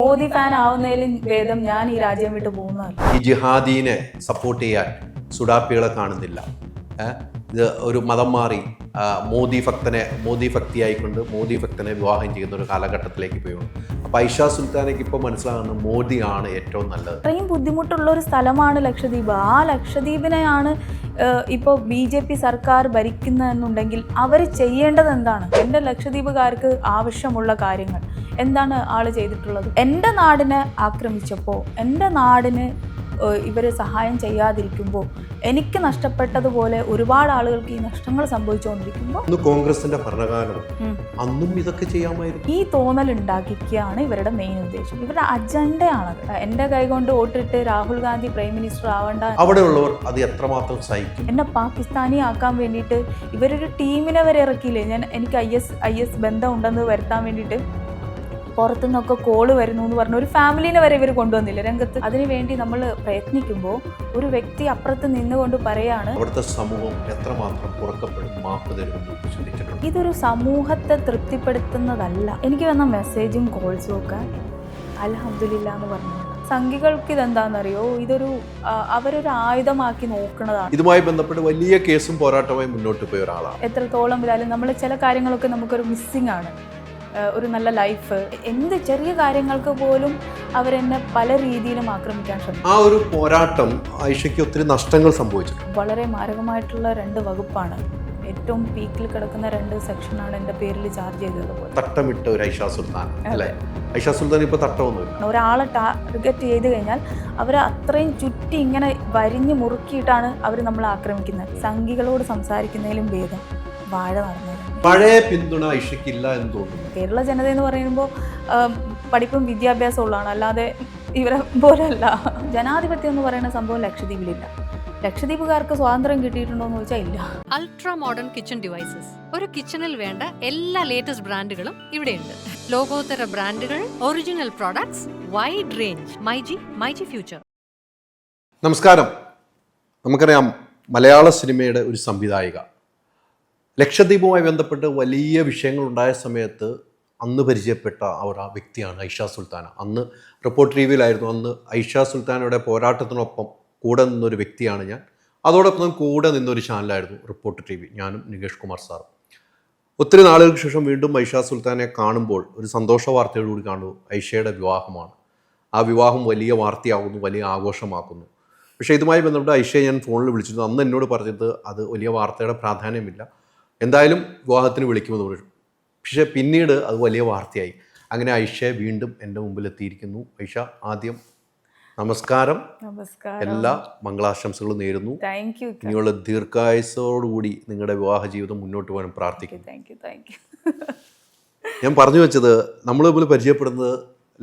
Modi fan ആവുന്നതിലും ഭേദം ഞാൻ ഈ രാജ്യം വിട്ടു പോകുന്നതല്ല. ഈ ജിഹാദീനെ സപ്പോർട്ട് ചെയ്യാൻ സുഡാപ്പികളെ കാണുന്നില്ല. ഇത് ഒരു മതം മാറി മോദി ഭക്തിയായിക്കൊണ്ട് മോദി ഭക്തനെ വിവാഹം ചെയ്യുന്ന ഒരു കാലഘട്ടത്തിലേക്ക് പോയുള്ളൂ. അപ്പോൾ ഐഷ സുൽത്താനയ്ക്ക് ഇപ്പോൾ മനസ്സിലാകുന്ന മോദിയാണ് ഏറ്റവും നല്ലത്. അത്രയും ബുദ്ധിമുട്ടുള്ള ഒരു സ്ഥലമാണ് ലക്ഷദ്വീപ്. ആ ലക്ഷദ്വീപിനെയാണ് ഇപ്പോൾ BJP സർക്കാർ ഭരിക്കുന്നതെന്നുണ്ടെങ്കിൽ അവർ ചെയ്യേണ്ടത് എന്താണ്? എൻ്റെ ലക്ഷദ്വീപുകാർക്ക് ആവശ്യമുള്ള കാര്യങ്ങൾ എന്താണ് ആള് ചെയ്തിട്ടുള്ളത്? എൻ്റെ നാടിനെ ആക്രമിച്ചപ്പോൾ, എൻ്റെ നാടിന് ഇവർ സഹായം ചെയ്യാതിരിക്കുമ്പോൾ, എനിക്ക് നഷ്ടപ്പെട്ടതുപോലെ ഒരുപാട് ആളുകൾക്ക് ഈ നഷ്ടങ്ങൾ സംഭവിച്ചുകൊണ്ടിരിക്കുമ്പോൾ കോൺഗ്രസിന്റെ ഭരണകാലം അന്നും ഇതൊക്കെ ചെയ്യാമായിരുന്നു. ഈ തോന്നൽ ഉണ്ടാക്കിക്കുകയാണ് ഇവരുടെ മെയിൻ ഉദ്ദേശം. ഇവരുടെ അജണ്ടയാണത്. എൻ്റെ കൈകൊണ്ട് വോട്ടിട്ട് രാഹുൽ ഗാന്ധി പ്രൈം മിനിസ്റ്റർ ആവേണ്ട, അവിടെയുള്ളവർ അത് എത്രമാത്രം സഹിക്കും? എന്നെ പാകിസ്ഥാനി ആക്കാൻ വേണ്ടിയിട്ട് ഇവരൊരു ടീമിനെ വരെ ഇറക്കിയില്ലേ. എനിക്ക് IS ബന്ധം ഉണ്ടെന്ന് വരുത്താൻ വേണ്ടിയിട്ട് പുറത്തുനിന്നൊക്കെ കോള് വരുന്നു എന്ന് പറഞ്ഞ ഒരു ഫാമിലിനെ വരെ ഇവർ കൊണ്ടുവന്നില്ല രംഗത്ത്. അതിനുവേണ്ടി നമ്മൾ പ്രയത്നിക്കുമ്പോൾ ഒരു വ്യക്തി അപ്പുറത്ത് നിന്നുകൊണ്ട് പറയാണ് അവിടുത്തെ സമൂഹം എത്രമാത്രം പുറക്കപ്പെടും, മാപ്പ് തരുമെന്ന് ചിന്തിച്ചിട്ടുണ്ട്. ഇതൊരു സമൂഹത്തെ തൃപ്തിപ്പെടുത്തുന്നതല്ല. എനിക്ക് വന്ന മെസ്സേജും കോൾസും ഒക്കെ അൽഹംദുലില്ലാ എന്ന് പറഞ്ഞു. സംഘികൾക്ക് ഇതെന്താണെന്നറിയോ, അവരൊരു ആയുധമാക്കി നോക്കുന്നതാണ്. ഇതുമായി ബന്ധപ്പെട്ട് വലിയ കേസും പോരാട്ടമായി മുന്നോട്ട് പോയ ഒരാളാണ്. എത്രത്തോളം ഇതായാലും നമ്മൾ ചില കാര്യങ്ങളൊക്കെ നമുക്കൊരു മിസ്സിംഗ് ആണ്. ഒരു നല്ല ലൈഫ്, എന്ത് ചെറിയ കാര്യങ്ങൾക്ക് പോലും അവരെന്നെ പല രീതിയിലും ആക്രമിക്കാൻ ശ്രമിക്കും. ആ ഒരു പോരാട്ടം ഐഷയ്ക്ക് ഒത്തിരി നഷ്ടങ്ങൾ സംഭവിച്ചു. വളരെ മാരകമായിട്ടുള്ള 2 വകുപ്പാണ്, ഏറ്റവും പീക്കിൽ കിടക്കുന്ന 2 സെക്ഷനാണ് എൻ്റെ പേരിൽ ചാർജ് ചെയ്തത്. തട്ടമിട്ട ഒരു ഐഷ സുൽത്താൻ അല്ലേ? ഐഷ സുൽത്താൻ ഇപ്പോൾ തട്ടമൊന്നുമില്ല. ഒരാളെ ടാർഗറ്റ് ചെയ്ത് കഴിഞ്ഞാൽ അവരെ അത്രയും ചുറ്റി ഇങ്ങനെ വരിഞ്ഞ് മുറുക്കിയിട്ടാണ് അവർ നമ്മളെ ആക്രമിക്കുന്നത്. സംഘികളോട് സംസാരിക്കുന്നതിലും ഭേദം വാഴ നടന്നത്. പഴയ പിന്തുണ ഐഷയ്ക്കില്ല എന്ന് തോന്നുന്നു. കേരള ജനത എന്ന് പറയുമ്പോൾ പഠിപ്പും വിദ്യാഭ്യാസവും ഉള്ളതാണ്, അല്ലാതെ ഇവരെ പോലെയല്ല. ജനാധിപത്യം എന്ന് പറയുന്ന സംഭവം ലക്ഷദ്വീപിലില്ല. ലക്ഷദ്വീപുകാർക്ക് സ്വാതന്ത്ര്യം കിട്ടിയിട്ടുണ്ടോ എന്ന് ചോദിച്ചാൽ ഇല്ല. അൾട്രാ മോഡേൺ കിച്ചൺ ഡിവൈസസ്, ഒരു കിച്ചണിൽ വേണ്ട എല്ലാ ലേറ്റസ്റ്റ് ബ്രാൻഡുകളും ഇവിടെയുണ്ട്. ലോകോത്തര ബ്രാൻഡുകൾ, original products, wide range. MyG future. നമസ്കാരം. നമുക്കറിയാം, മലയാള സിനിമയുടെ ഒരു സംവിധായിക. ലക്ഷദ്വീപുമായി ബന്ധപ്പെട്ട് വലിയ വിഷയങ്ങളുണ്ടായ സമയത്ത് അന്ന് പരിചയപ്പെട്ട ആ വ്യക്തിയാണ് ഐഷ സുൽത്താന. അന്ന് റിപ്പോർട്ടർ ടിവിയിലായിരുന്നു. അന്ന് ഐഷ സുൽത്താനയുടെ പോരാട്ടത്തിനൊപ്പം കൂടെ നിന്നൊരു വ്യക്തിയാണ് ഞാൻ. അതോടൊപ്പം കൂടെ നിന്നൊരു ചാനലായിരുന്നു റിപ്പോർട്ടർ TV, ഞാനും നികേഷ് കുമാർ സാറും. ഒത്തിരി നാളുകൾക്ക് ശേഷം വീണ്ടും ഐഷ സുൽത്താനെ കാണുമ്പോൾ ഒരു സന്തോഷ വാർത്തയോടുകൂടി കാണുന്നു. ഐഷയുടെ വിവാഹമാണ്. ആ വിവാഹം വലിയ വാർത്തയാകുന്നു, വലിയ ആഘോഷമാക്കുന്നു. പക്ഷേ ഇതുമായി ബന്ധപ്പെട്ട് ഐഷയെ ഞാൻ ഫോണിൽ വിളിച്ചിരുന്നു. അന്ന് എന്നോട് പറഞ്ഞത് അത് വലിയ വാർത്തയുടെ പ്രാധാന്യമില്ല, എന്തായാലും വിവാഹത്തിന് വിളിക്കുമെന്ന് പറഞ്ഞു. പക്ഷേ പിന്നീട് അത് വലിയ വാർത്തയായി. അങ്ങനെ ഐഷ വീണ്ടും എൻ്റെ മുമ്പിൽ എത്തിയിരിക്കുന്നു. ഐഷ, ആദ്യം നമസ്കാരം. എല്ലാ മംഗളാശംസകളും നേരുന്നു. ഇനിയുള്ള ദീർഘായുസ്സോടുകൂടി നിങ്ങളുടെ വിവാഹ ജീവിതം മുന്നോട്ട് പോകാൻ പ്രാർത്ഥിക്കുന്നു. ഞാൻ പറഞ്ഞു വെച്ചത്, നമ്മൾ തമ്മിൽ പരിചയപ്പെടുന്നത്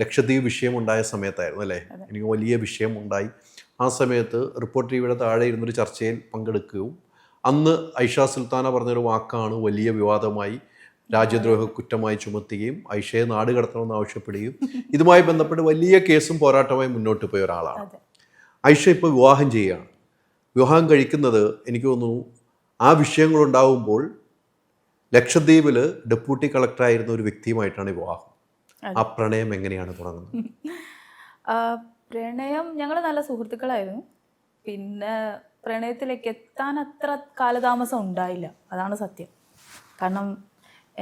ലക്ഷദ്വീപ് വിഷയമുണ്ടായ സമയത്തായിരുന്നു അല്ലേ? എനിക്ക് വലിയ വിഷയമുണ്ടായി. ആ സമയത്ത് റിപ്പോർട്ടർ ടിവിയുടെ താഴെ ഇരുന്നൊരു ചർച്ചയിൽ പങ്കെടുക്കുകയും അന്ന് ഐഷ സുൽത്താന പറഞ്ഞൊരു വാക്കാണ് വലിയ വിവാദമായി, രാജ്യദ്രോഹ കുറ്റമായി ചുമത്തുകയും ഐഷയെ നാട് കടത്തണമെന്ന് ആവശ്യപ്പെടുകയും ഇതുമായി ബന്ധപ്പെട്ട് വലിയ കേസും പോരാട്ടമായി മുന്നോട്ട് പോയ ഒരാളാണ്. ഐഷ ഇപ്പോൾ വിവാഹം ചെയ്യുകയാണ്. വിവാഹം കഴിക്കുന്നത് എനിക്ക് തോന്നുന്നു ആ വിഷയങ്ങളുണ്ടാകുമ്പോൾ ലക്ഷദ്വീപിൽ ഡെപ്യൂട്ടി കളക്ടറായിരുന്ന ഒരു വ്യക്തിയുമായിട്ടാണ് വിവാഹം. ആ പ്രണയം എങ്ങനെയാണ് തുടങ്ങുന്നത്? പ്രണയം, ഞങ്ങൾ നല്ല സുഹൃത്തുക്കളായിരുന്നു. പിന്നെ പ്രണയത്തിലേക്ക് എത്താൻ അത്ര കാലതാമസം ഉണ്ടായില്ല, അതാണ് സത്യം. കാരണം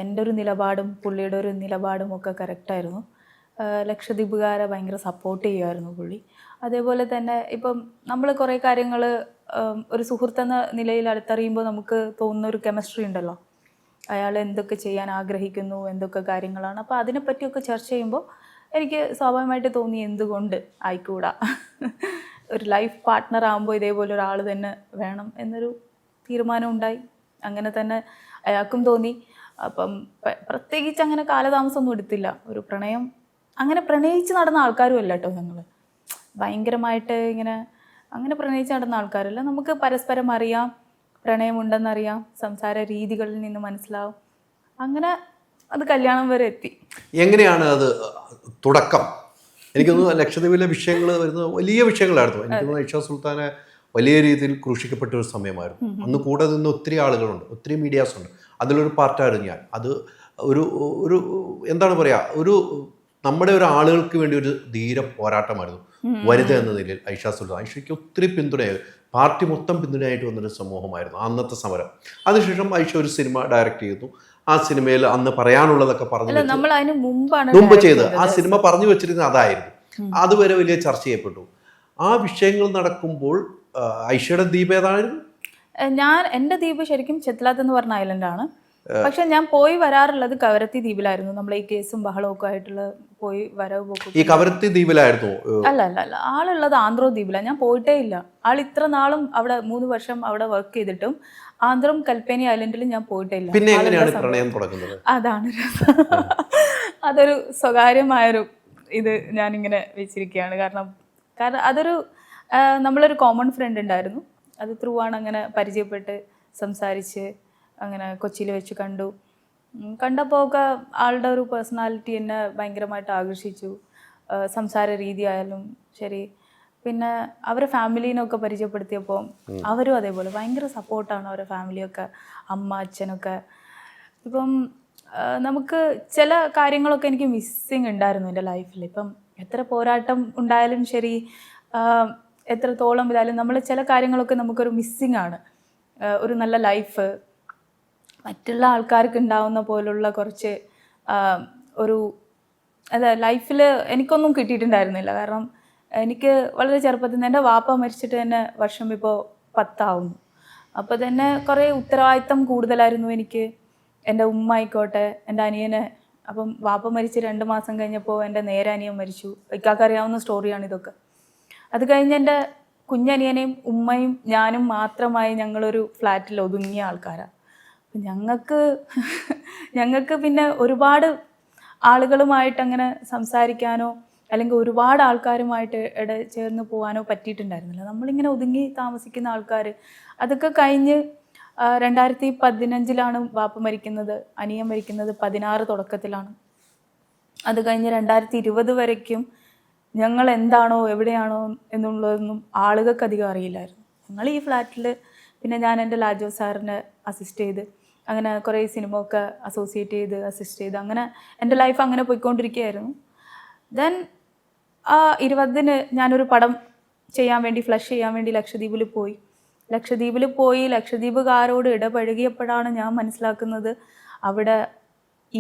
എൻ്റെ ഒരു നിലപാടും പുള്ളിയുടെ ഒരു നിലപാടും ഒക്കെ കറക്റ്റായിരുന്നു. ലക്ഷദ്വീപുകാരെ ഭയങ്കര സപ്പോർട്ട് ചെയ്യുമായിരുന്നു പുള്ളി. അതേപോലെ തന്നെ ഇപ്പം നമ്മൾ കുറേ കാര്യങ്ങൾ ഒരു സുഹൃത്തെന്ന നിലയിൽ അടുത്തറിയുമ്പോൾ നമുക്ക് തോന്നുന്ന ഒരു കെമിസ്ട്രി ഉണ്ടല്ലോ, അയാൾ എന്തൊക്കെ ചെയ്യാൻ ആഗ്രഹിക്കുന്നു, എന്തൊക്കെ കാര്യങ്ങളാണ്. അപ്പോൾ അതിനെപ്പറ്റിയൊക്കെ ചർച്ച ചെയ്യുമ്പോൾ എനിക്ക് സ്വാഭാവികമായിട്ട് തോന്നി, എന്തുകൊണ്ട് ആയിക്കൂടാ, ഒരു ലൈഫ് പാർട്ട്ണർ ആകുമ്പോൾ ഇതേപോലെ ഒരാൾ തന്നെ വേണം എന്നൊരു തീരുമാനം ഉണ്ടായി. അങ്ങനെ തന്നെ അയാൾക്കും തോന്നി. അപ്പം പ്രത്യേകിച്ച് അങ്ങനെ കാലതാമസമൊന്നും എടുത്തില്ല. ഒരു പ്രണയം അങ്ങനെ പ്രണയിച്ച് നടന്ന ആൾക്കാരും അല്ല കേട്ടോ ഞങ്ങൾ. ഭയങ്കരമായിട്ട് അങ്ങനെ പ്രണയിച്ച് നടന്ന ആൾക്കാരല്ല. നമുക്ക് പരസ്പരം അറിയാം, പ്രണയമുണ്ടെന്നറിയാം, സംസാര രീതികളിൽ നിന്ന് മനസ്സിലാവും. അങ്ങനെ അത് കല്യാണം വരെ എത്തി. എങ്ങനെയാണ് അത് തുടക്കം? എനിക്കൊന്ന് ലക്ഷദ്വീപിലെ വിഷയങ്ങൾ വരുന്നത് വലിയ വിഷയങ്ങളായിരുന്നു. എനിക്കൊന്ന് ഐഷ സുൽത്താനെ വലിയ രീതിയിൽ ക്രൂശിക്കപ്പെട്ട ഒരു സമയമായിരുന്നു. അന്ന് കൂടെ നിന്ന് ഒത്തിരി ആളുകളുണ്ട്, ഒത്തിരി മീഡിയാസ് ഉണ്ട്. അതിലൊരു പാർട്ടായിരുന്നു ഞാൻ. അത് ഒരു എന്താണ് പറയുക, ഒരു നമ്മുടെ ഒരു ആളുകൾക്ക് വേണ്ടി ഒരു ധീര പോരാട്ടമായിരുന്നു വനിത എന്ന നിലയിൽ ഐഷ സുൽത്താൻ. ഐഷയ്ക്ക് ഒത്തിരി പിന്തുണയായി, പാർട്ടി മൊത്തം പിന്തുണയായിട്ട് വന്നൊരു സമൂഹമായിരുന്നു അന്നത്തെ സമരം. അതിനുശേഷം ഐഷ ഒരു സിനിമ ഡയറക്റ്റ് ചെയ്തു. ആ സിനിമയിൽ അന്ന് പറയാനുള്ളതൊക്കെ നമ്മൾ അതിന് മുമ്പ് ചെയ്ത് ആ സിനിമ പറഞ്ഞു വെച്ചിരുന്നത് അതായിരുന്നു. അതുവരെ വലിയ ചർച്ച ചെയ്യപ്പെട്ടു. ആ വിഷയങ്ങൾ നടക്കുമ്പോൾ ഐഷയുടെ ദ്വീപ് ഏതായിരുന്നു? എൻ്റെ ദ്വീപ് ശരിക്കും ചെത്ലാത്ത് എന്ന് പറഞ്ഞ ഐലൻഡാണ്. പക്ഷെ ഞാൻ പോയി വരാറുള്ളത് കവരത്തി ദ്വീപിലായിരുന്നു. നമ്മൾ ഈ കേസും ബഹളവും ഒക്കെ ആയിട്ടുള്ള പോയി വരവ് പോക്കും. ഈ കവരത്തി ദ്വീപിലായിരുന്നു? അല്ല, ആളുള്ളത് ആന്ധ്ര ദ്വീപിലാണ്. ഞാൻ പോയിട്ടേ ഇല്ല. ആൾ ഇത്ര നാളും അവിടെ 3 വർഷം അവിടെ വർക്ക് ചെയ്തിട്ടും ആന്ധ്രം കൽപ്പേനി ഐലൻഡിൽ ഞാൻ പോയിട്ടേ ഇല്ല. പിന്നെ എങ്ങനെയാണ് പ്രണയം തുടങ്ങുന്നത്? അതാണ് അതൊരു സ്വകാര്യമായൊരു ഇത് ഞാനിങ്ങനെ വെച്ചിരിക്കുകയാണ്. കാരണം അതൊരു നമ്മളൊരു കോമൺ ഫ്രണ്ട് ഉണ്ടായിരുന്നു. അത് ത്രൂ ആണ് അങ്ങനെ പരിചയപ്പെട്ട് സംസാരിച്ച് അങ്ങനെ കൊച്ചിയിൽ വെച്ച് കണ്ടപ്പോൾ ഒക്കെ ആളുടെ ഒരു പേഴ്സണാലിറ്റി എന്നെ ഭയങ്കരമായിട്ട് ആകർഷിച്ചു. സംസാര രീതി ആയാലും ശരി. പിന്നെ അവരെ ഫാമിലീനൊക്കെ പരിചയപ്പെടുത്തിയപ്പോൾ അവരും അതേപോലെ ഭയങ്കര സപ്പോർട്ടാണ് അവരുടെ ഫാമിലിയൊക്കെ, അമ്മ അച്ഛനൊക്കെ. ഇപ്പം നമുക്ക് ചില കാര്യങ്ങളൊക്കെ എനിക്ക് മിസ്സിങ് ഉണ്ടായിരുന്നു എൻ്റെ ലൈഫിൽ. ഇപ്പം എത്ര പോരാട്ടം ഉണ്ടായാലും ശരി, എത്രത്തോളം ഇതായാലും നമ്മൾ ചില കാര്യങ്ങളൊക്കെ നമുക്കൊരു മിസ്സിങ് ആണ്. ഒരു നല്ല ലൈഫ്, മറ്റുള്ള ആൾക്കാർക്ക് ഉണ്ടാവുന്ന പോലുള്ള കുറച്ച് ഒരു ലൈഫിൽ എനിക്കൊന്നും കിട്ടിയിട്ടുണ്ടായിരുന്നില്ല. കാരണം എനിക്ക് വളരെ ചെറുപ്പത്തിൽ നിന്ന് എൻ്റെ വാപ്പ മരിച്ചിട്ട് തന്നെ വർഷം ഇപ്പോൾ 10 ആവുന്നു. അപ്പോൾ തന്നെ കുറേ ഉത്തരവാദിത്തം കൂടുതലായിരുന്നു എനിക്ക്. എൻ്റെ ഉമ്മ ആയിക്കോട്ടെ, എൻ്റെ അനിയനെ. അപ്പം വാപ്പ മരിച്ച് 2 മാസം കഴിഞ്ഞപ്പോൾ എൻ്റെ നേരെ അനിയൻ മരിച്ചു. ഇക്കാക്കറിയാവുന്ന സ്റ്റോറിയാണ് ഇതൊക്കെ. അത് കഴിഞ്ഞ് എൻ്റെ കുഞ്ഞനിയനെയും ഉമ്മയും ഞാനും മാത്രമായി ഞങ്ങളൊരു ഫ്ലാറ്റിൽ ഒതുങ്ങിയ ആൾക്കാരാണ്. ഞങ്ങൾക്ക് പിന്നെ ഒരുപാട് ആളുകളുമായിട്ട് അങ്ങനെ സംസാരിക്കാനോ അല്ലെങ്കിൽ ഒരുപാട് ആൾക്കാരുമായിട്ട് ചേർന്ന് പോകാനോ പറ്റിയിട്ടുണ്ടായിരുന്നില്ല. നമ്മളിങ്ങനെ ഒതുങ്ങി താമസിക്കുന്ന ആൾക്കാർ. അതൊക്കെ കഴിഞ്ഞ് 2015 വാപ്പ മരിക്കുന്നത്. അനിയൻ മരിക്കുന്നത് 16 തുടക്കത്തിലാണ്. അത് കഴിഞ്ഞ് 2020 വരയ്ക്കും ഞങ്ങൾ എന്താണോ എവിടെയാണോ എന്നുള്ളതൊന്നും ആളുകൾക്ക് അധികം അറിയില്ലായിരുന്നു. ഞങ്ങൾ ഈ ഫ്ലാറ്റിൽ പിന്നെ ഞാൻ എൻ്റെ ലാജോ സാറിനെ അസിസ്റ്റ് ചെയ്ത് അങ്ങനെ കുറേ സിനിമ ഒക്കെ അസോസിയേറ്റ് ചെയ്ത് അസിസ്റ്റ് ചെയ്ത് അങ്ങനെ എൻ്റെ ലൈഫ് അങ്ങനെ പോയിക്കൊണ്ടിരിക്കുകയായിരുന്നു. ദെൻ ആ 20 ഞാനൊരു പടം ചെയ്യാൻ വേണ്ടി, ഫ്ലഷ് ചെയ്യാൻ വേണ്ടി ലക്ഷദ്വീപിൽ പോയി. ലക്ഷദ്വീപുകാരോട് ഇടപഴകിയപ്പോഴാണ് ഞാൻ മനസ്സിലാക്കുന്നത് അവിടെ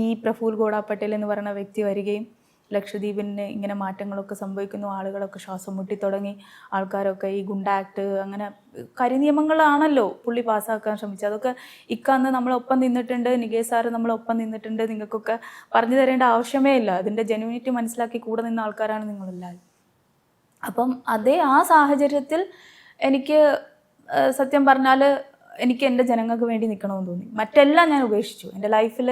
ഈ പ്രഫുൽ ഗോഡ പട്ടേൽ എന്ന് പറയുന്ന വ്യക്തി വരികയും ലക്ഷദ്വീപിന് ഇങ്ങനെ മാറ്റങ്ങളൊക്കെ സംഭവിക്കുന്നു. ആളുകളൊക്കെ ശ്വാസം മുട്ടി തുടങ്ങി. ആൾക്കാരൊക്കെ ഈ ഗുണ്ട ആക്ട് അങ്ങനെ കരിനിയമങ്ങളാണല്ലോ പുള്ളി പാസ്സാക്കാൻ ശ്രമിച്ചത്. അതൊക്കെ ഇക്കന്ന് നമ്മളൊപ്പം നിന്നിട്ടുണ്ട്, നികേഷ് സാറ് നമ്മളൊപ്പം നിന്നിട്ടുണ്ട്. നിങ്ങൾക്കൊക്കെ പറഞ്ഞു തരേണ്ട ആവശ്യമേ ഇല്ല. അതിൻ്റെ ജെന്യൂനിറ്റി മനസ്സിലാക്കി കൂടെ നിന്ന ആൾക്കാരാണ് നിങ്ങളെല്ലാവരും. അപ്പം ആ സാഹചര്യത്തിൽ എനിക്ക് സത്യം പറഞ്ഞാൽ എനിക്ക് എൻ്റെ ജനങ്ങൾക്ക് വേണ്ടി നിൽക്കണമെന്ന് തോന്നി. മറ്റെല്ലാം ഞാൻ ഉപേക്ഷിച്ചു. എൻ്റെ ലൈഫിൽ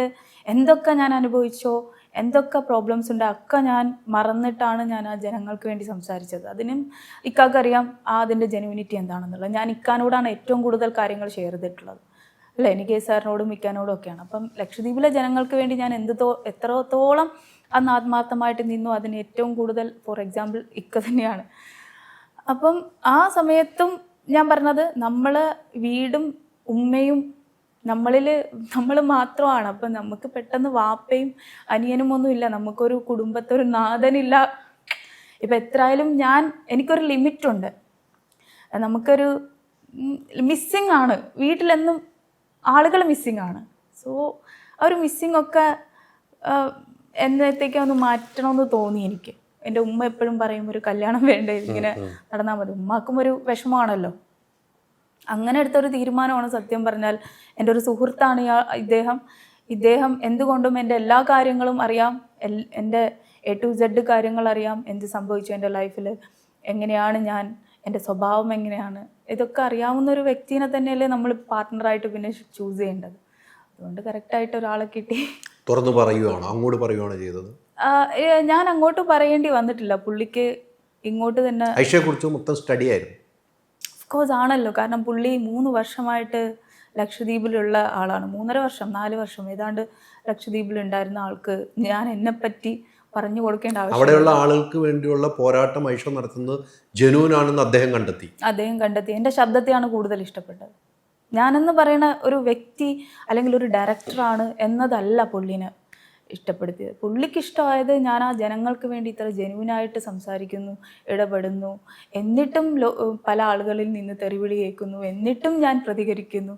എന്തൊക്കെ ഞാൻ അനുഭവിച്ചോ, എന്തൊക്കെ പ്രോബ്ലംസ് ഉണ്ട് ഒക്കെ ഞാൻ മറന്നിട്ടാണ് ഞാൻ ആ ജനങ്ങൾക്ക് വേണ്ടി സംസാരിച്ചത്. അതിനും ഇക്കാക്കറിയാം അതിൻ്റെ ജെന്യൂനിറ്റി എന്താണെന്നുള്ളത്. ഞാൻ ഇക്കാനോടാണ് ഏറ്റവും കൂടുതൽ കാര്യങ്ങൾ ഷെയർ ചെയ്തിട്ടുള്ളത്. അല്ലേ, എനിക്ക് സാറിനോടും ഇക്കാനോടും ഒക്കെയാണ്. അപ്പം ലക്ഷദ്വീപിലെ ജനങ്ങൾക്ക് വേണ്ടി ഞാൻ എത്രത്തോളം അന്ന് ആത്മാർത്ഥമായിട്ട് നിന്നു, അതിന് ഏറ്റവും കൂടുതൽ ഫോർ എക്സാമ്പിൾ ഇക്ക തന്നെയാണ്. അപ്പം ആ സമയത്തും ഞാൻ പറഞ്ഞത് നമ്മൾ വീടും ഉമ്മയും നമ്മൾ മാത്രമാണ്. അപ്പം നമുക്ക് പെട്ടെന്ന് വാപ്പയും അനിയനും ഒന്നുമില്ല, നമുക്കൊരു കുടുംബത്തൊരു നാഥനില്ല. ഇപ്പം എത്രയായാലും എനിക്കൊരു ലിമിറ്റുണ്ട്. നമുക്കൊരു മിസ്സിങ് ആണ്, വീട്ടിലെന്നും ആളുകൾ മിസ്സിങ് ആണ്. സോ ആ ഒരു മിസ്സിങ് ഒക്കെ എന്നത്തേക്കും ഒന്ന് മാറ്റണമെന്ന് തോന്നി എനിക്ക്. എൻ്റെ ഉമ്മ എപ്പോഴും പറയും ഒരു കല്യാണം വേണ്ടേ, ഇങ്ങനെ നടന്നാൽ മതി. ഉമ്മാക്കും ഒരു വിഷമമാണല്ലോ. അങ്ങനെ എടുത്തൊരു തീരുമാനമാണ് സത്യം പറഞ്ഞാൽ. എൻ്റെ ഒരു സുഹൃത്താണ് ഇദ്ദേഹം എന്തുകൊണ്ടും എൻ്റെ എല്ലാ കാര്യങ്ങളും അറിയാം, എൻ്റെ A to Z കാര്യങ്ങൾ അറിയാം. എന്ത് സംഭവിച്ചു എൻ്റെ ലൈഫിൽ, എങ്ങനെയാണ് ഞാൻ, എൻ്റെ സ്വഭാവം എങ്ങനെയാണ്, ഇതൊക്കെ അറിയാവുന്ന ഒരു വ്യക്തിനെ തന്നെയല്ലേ നമ്മൾ പാർട്ട്ണറായിട്ട് പിന്നെ ചൂസ് ചെയ്യേണ്ടത്. അതുകൊണ്ട് കറക്റ്റായിട്ട് ഒരാളെ കിട്ടി. തുറന്നു പറയുകയാണ്, അങ്ങോട്ട് പറയുകയാണ് ചെയ്തത്? ഞാൻ അങ്ങോട്ട് പറയേണ്ടി വന്നിട്ടില്ല. പുള്ളിക്ക് ഇങ്ങോട്ട് തന്നെ ഐഷയെക്കുറിച്ച് മൊത്തം സ്റ്റഡി ആയിരുന്നു. ഓഫ്കോഴ്സ് ആണല്ലോ. കാരണം പുള്ളി 3 വർഷമായിട്ട് ലക്ഷദ്വീപിലുള്ള ആളാണ്. 3.5 വർഷം 4 വർഷം ഏതാണ്ട് ലക്ഷദ്വീപിലുണ്ടായിരുന്ന ആൾക്ക് ഞാൻ എന്നെപ്പറ്റി പറഞ്ഞു കൊടുക്കേണ്ട ആവശ്യം. അവിടെയുള്ള ആളുകൾക്ക് വേണ്ടിയുള്ള പോരാട്ടം ഐഷ നടത്തുന്നത് ജനൂനാണെന്ന് അദ്ദേഹം കണ്ടെത്തി. എൻ്റെ ശബ്ദത്തെയാണ് കൂടുതൽ ഇഷ്ടപ്പെട്ടത്. ഞാനെന്ന് പറയുന്ന ഒരു വ്യക്തി അല്ലെങ്കിൽ ഒരു ഡയറക്ടറാണ് എന്നതല്ല പുള്ളിന് ഇഷ്ടപ്പെടുത്തിയത്. പുള്ളിക്ക് ഇഷ്ടമായത് ഞാൻ ആ ജനങ്ങൾക്ക് വേണ്ടി ഇത്ര ജെന്യൂനായിട്ട് സംസാരിക്കുന്നു, ഇടപെടുന്നു, എന്നിട്ടും പല ആളുകളിൽ നിന്ന് തെറിവിളി കേൾക്കുന്നു, എന്നിട്ടും ഞാൻ പ്രതികരിക്കുന്നു.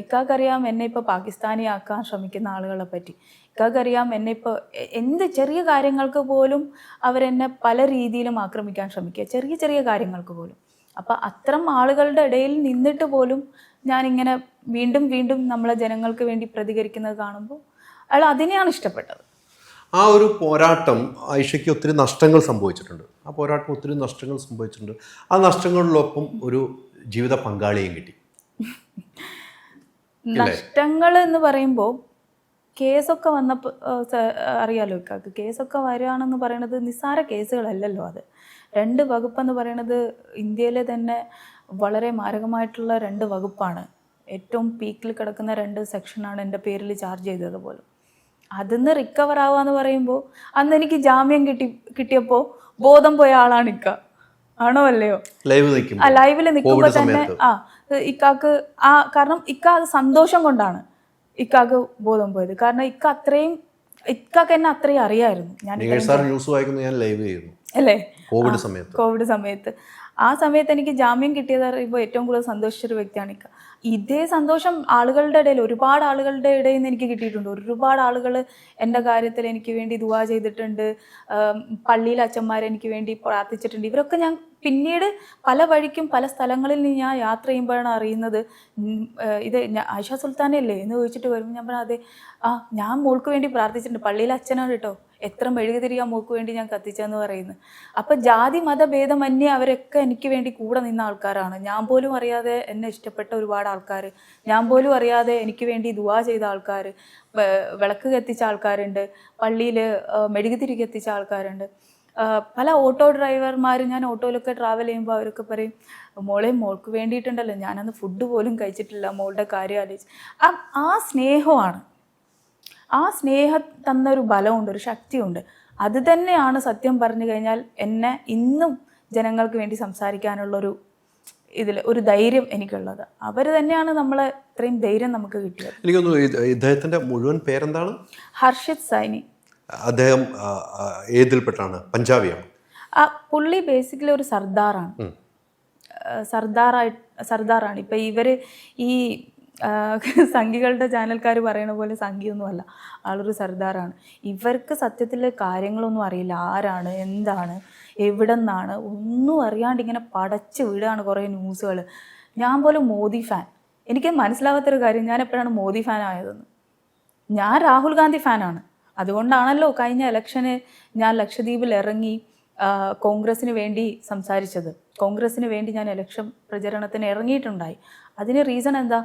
ഇക്കാക്കറിയാം എന്നെ ഇപ്പോൾ പാകിസ്ഥാനിയാക്കാൻ ശ്രമിക്കുന്ന ആളുകളെ പറ്റി. ഇക്കാക്കറിയാം എന്നെ ഇപ്പോൾ എന്ത് ചെറിയ കാര്യങ്ങൾക്ക് പോലും അവരെന്നെ പല രീതിയിലും ആക്രമിക്കാൻ ശ്രമിക്കുക, ചെറിയ ചെറിയ കാര്യങ്ങൾക്ക് പോലും. അപ്പം അത്തരം ആളുകളുടെ ഇടയിൽ നിന്നിട്ട് പോലും ഞാനിങ്ങനെ വീണ്ടും വീണ്ടും നമ്മളെ ജനങ്ങൾക്ക് വേണ്ടി പ്രതികരിക്കുന്നത് കാണുമ്പോൾ അയാൾ അതിനെയാണ് ഇഷ്ടപ്പെട്ടത്. ആ ഒരു പോരാട്ടം ആയിഷയ്ക്ക് ഒത്തിരി നഷ്ടങ്ങൾ സംഭവിച്ചിട്ടുണ്ട്. ആ പോരാട്ടം ഒത്തിരി നഷ്ടങ്ങൾ സംഭവിച്ചിട്ടുണ്ട്. ആ നഷ്ടങ്ങളിലൊപ്പം ഒരു ജീവിത പങ്കാളിയും കിട്ടി. നഷ്ടങ്ങൾ എന്ന് പറയുമ്പോൾ കേസൊക്കെ വന്നപ്പോൾ അറിയാലോ ഇക്കാക്ക്, കേസൊക്കെ വരികയാണെന്ന് പറയുന്നത് നിസ്സാര കേസുകളല്ലല്ലോ. അത് 2 വകുപ്പെന്ന് പറയുന്നത് ഇന്ത്യയിലെ തന്നെ വളരെ മാരകമായിട്ടുള്ള 2 വകുപ്പാണ്. ഏറ്റവും പീക്കിൽ കിടക്കുന്ന 2 സെക്ഷനാണ് എൻ്റെ പേരിൽ ചാർജ് ചെയ്തത് പോലും. അതിന്ന് റിക്കവർ ആവാന്ന് പറയുമ്പോൾ അന്ന് എനിക്ക് ജാമ്യം കിട്ടിയപ്പോൾ ബോധം പോയ ആളാണ് ഇക്ക. ആണോ അല്ലയോ? ലൈവിൽ നിൽക്കുമ്പോൾ തന്നെ ഇക്കാക്ക് കാരണം ഇക്ക അത് സന്തോഷം കൊണ്ടാണ് ഇക്കാക്ക് ബോധം പോയത്. കാരണം ഇക്കാക്ക് എന്നെ അത്രയും അറിയായിരുന്നു. അല്ലേ, കോവിഡ് സമയത്ത്. ആ സമയത്ത് എനിക്ക് ജാമ്യം കിട്ടിയത് അറിയുമ്പോൾ ഏറ്റവും കൂടുതൽ സന്തോഷിച്ചൊരു വ്യക്തിയാണ് ഇക്ക. ഇതേ സന്തോഷം ആളുകളുടെ ഇടയിൽ, ഒരുപാട് ആളുകളുടെ ഇടയിൽ നിന്ന് എനിക്ക് കിട്ടിയിട്ടുണ്ട്. ഒരുപാട് ആളുകൾ എൻ്റെ കാര്യത്തിൽ എനിക്ക് വേണ്ടി ദുആ ചെയ്തിട്ടുണ്ട്. പള്ളിയിലെ അച്ഛന്മാർ എനിക്ക് വേണ്ടി പ്രാർത്ഥിച്ചിട്ടുണ്ട്. ഇവരൊക്കെ ഞാൻ പിന്നീട് പല വഴിക്കും പല സ്ഥലങ്ങളിൽ നിന്ന് ഞാൻ യാത്ര ചെയ്യുമ്പോഴാണ് അറിയുന്നത്. ഇത് ആയിഷ സുൽത്താനല്ലേ എന്ന് ചോദിച്ചിട്ട് വരുമ്പോൾ ഞാൻ പറഞ്ഞാൽ അതെ, ഞാൻ മോൾക്ക് വേണ്ടി പ്രാർത്ഥിച്ചിട്ടുണ്ട്, പള്ളിയിലെ അച്ഛനാണ് കേട്ടോ, എത്ര മെഴുകുതിരിയാ മോൾക്ക് വേണ്ടി ഞാൻ കത്തിച്ചെന്ന് പറയുന്നത്. അപ്പം ജാതി മതഭേദമന്യേ അവരൊക്കെ എനിക്ക് വേണ്ടി കൂടെ നിന്ന ആൾക്കാരാണ്. ഞാൻ പോലും അറിയാതെ എന്നെ ഇഷ്ടപ്പെട്ട ഒരുപാട് ആൾക്കാർ, ഞാൻ പോലും അറിയാതെ എനിക്ക് വേണ്ടി ദുആ ചെയ്ത ആൾക്കാർ, വിളക്ക് കത്തിച്ച ആൾക്കാരുണ്ട്, പള്ളിയിൽ മെഴുകുതിരി കത്തിച്ച ആൾക്കാരുണ്ട്. പല ഓട്ടോ ഡ്രൈവർമാർ, ഞാൻ ഓട്ടോയിലൊക്കെ ട്രാവൽ ചെയ്യുമ്പോൾ അവരൊക്കെ പറയും, മോൾക്ക് വേണ്ടിയിട്ടുണ്ടല്ലോ ഞാനന്ന് ഫുഡ് പോലും കഴിച്ചിട്ടില്ല, മോളുടെ കാര്യം ആലോചിച്ച്. ആ സ്നേഹമാണ്, ആ സ്നേഹം തന്നൊരു ബലമുണ്ട്, ഒരു ശക്തിയുണ്ട്. അത് തന്നെയാണ് സത്യം പറഞ്ഞു കഴിഞ്ഞാൽ എന്നെ ഇന്നും ജനങ്ങൾക്ക് വേണ്ടി സംസാരിക്കാനുള്ളൊരു ഒരു ധൈര്യം എനിക്കുള്ളത്. അവർ തന്നെയാണ് നമ്മളെ ഇത്രയും ധൈര്യം നമുക്ക് കിട്ടിയത്. എനിക്കൊന്നു ഇദ്ദേഹത്തിൻ്റെ മുഴുവൻ പേരെന്താണ്? ഹർഷിത് സൈനി. അദ്ദേഹം ഏതിൽപ്പെട്ടാണ്? പഞ്ചാബിയാണ്. പുള്ളി ബേസിക്കലി ഒരു സർദാറാണ്. സർദാറാണ്. ഇപ്പം ഇവർ ഈ സംഘികളുടെ ചാനൽക്കാർ പറയുന്ന പോലെ സംഘിയൊന്നുമല്ല, ആളൊരു സർദാറാണ്. ഇവർക്ക് സത്യത്തിൽ കാര്യങ്ങളൊന്നും അറിയില്ല, ആരാണ്, എന്താണ്, എവിടെ നിന്നാണ് ഒന്നും അറിയാണ്ട് ഇങ്ങനെ പടച്ച് വിടുകയാണ് കുറേ ന്യൂസുകൾ. ഞാൻ പോലും മോദി ഫാൻ. എനിക്ക് മനസ്സിലാവാത്തൊരു കാര്യം, ഞാൻ എപ്പോഴാണ് മോദി ഫാൻ ആയതെന്ന്. ഞാൻ രാഹുൽ ഗാന്ധി ഫാനാണ്. അതുകൊണ്ടാണല്ലോ കഴിഞ്ഞ ഇലക്ഷന് ഞാൻ ലക്ഷദ്വീപിൽ ഇറങ്ങി കോൺഗ്രസ്സിന് വേണ്ടി സംസാരിച്ചത്. കോൺഗ്രസ്സിന് വേണ്ടി ഞാൻ ഇലക്ഷൻ പ്രചരണത്തിന് ഇറങ്ങിയിട്ടുണ്ടായി. അതിന് റീസൺ എന്താ?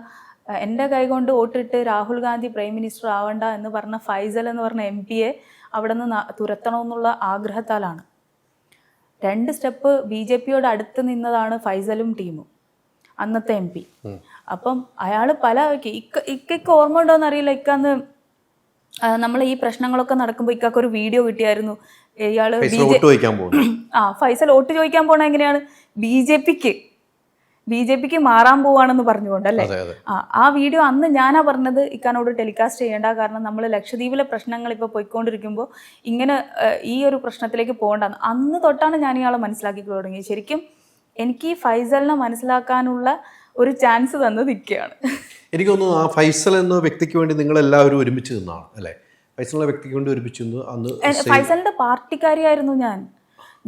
എൻ്റെ കൈകൊണ്ട് വോട്ടിട്ട് രാഹുൽ ഗാന്ധി പ്രൈം മിനിസ്റ്റർ ആവണ്ട എന്ന് പറഞ്ഞ ഫൈസൽ എന്ന് പറഞ്ഞ MP അവിടെ നിന്ന് തുരത്തണമെന്നുള്ള ആഗ്രഹത്താലാണ്. 2 സ്റ്റെപ്പ് BJPയോട് അടുത്ത് നിന്നതാണ് ഫൈസലും ടീമും, അന്നത്തെ MP. അപ്പം അയാൾ പല ഇക്കൊക്കെ ഓർമ്മ ഉണ്ടോയെന്ന് അറിയില്ല. ഇക്കന്ന് നമ്മൾ ഈ പ്രശ്നങ്ങളൊക്കെ നടക്കുമ്പോൾ ഇക്കൊരു വീഡിയോ കിട്ടിയായിരുന്നു. ഇയാള് ഫൈസൽ വോട്ട് ചോദിക്കാൻ പോണ എങ്ങനെയാണ് BJPക്ക് മാറാൻ പോവാണെന്ന് പറഞ്ഞുകൊണ്ടല്ലേ. ആ വീഡിയോ അന്ന് ഞാനാ പറഞ്ഞത് ഇക്കാനോട് ടെലികാസ്റ്റ് ചെയ്യേണ്ട, കാരണം നമ്മൾ ലക്ഷദ്വീപിലെ പ്രശ്നങ്ങൾ ഇപ്പോൾ പോയിക്കൊണ്ടിരിക്കുമ്പോൾ ഇങ്ങനെ ഈ ഒരു പ്രശ്നത്തിലേക്ക് പോകണ്ടെന്ന്. അന്ന് തൊട്ടാണ് ഞാൻ ഇയാളെ മനസ്സിലാക്കി തുടങ്ങിയത്. ശരിക്കും എനിക്ക് ഈ ഫൈസലിനെ മനസ്സിലാക്കാനുള്ള ഒരു ചാൻസ് തന്നത് ഇക്കയാണ്. എനിക്ക് തോന്നുന്നു ആ ഫൈസൽ എന്ന വ്യക്തിക്ക് വേണ്ടി നിങ്ങൾ എല്ലാവരും ഒരുമിച്ച് നിന്നാണ് അല്ലേ? ഫൈസലിന്റെ വ്യക്തിക്ക് വേണ്ടി ഒരുമിച്ച് നിന്ന് അന്ന് ഫൈസലിന്റെ പാർട്ടിക്കാരിയായിരുന്നു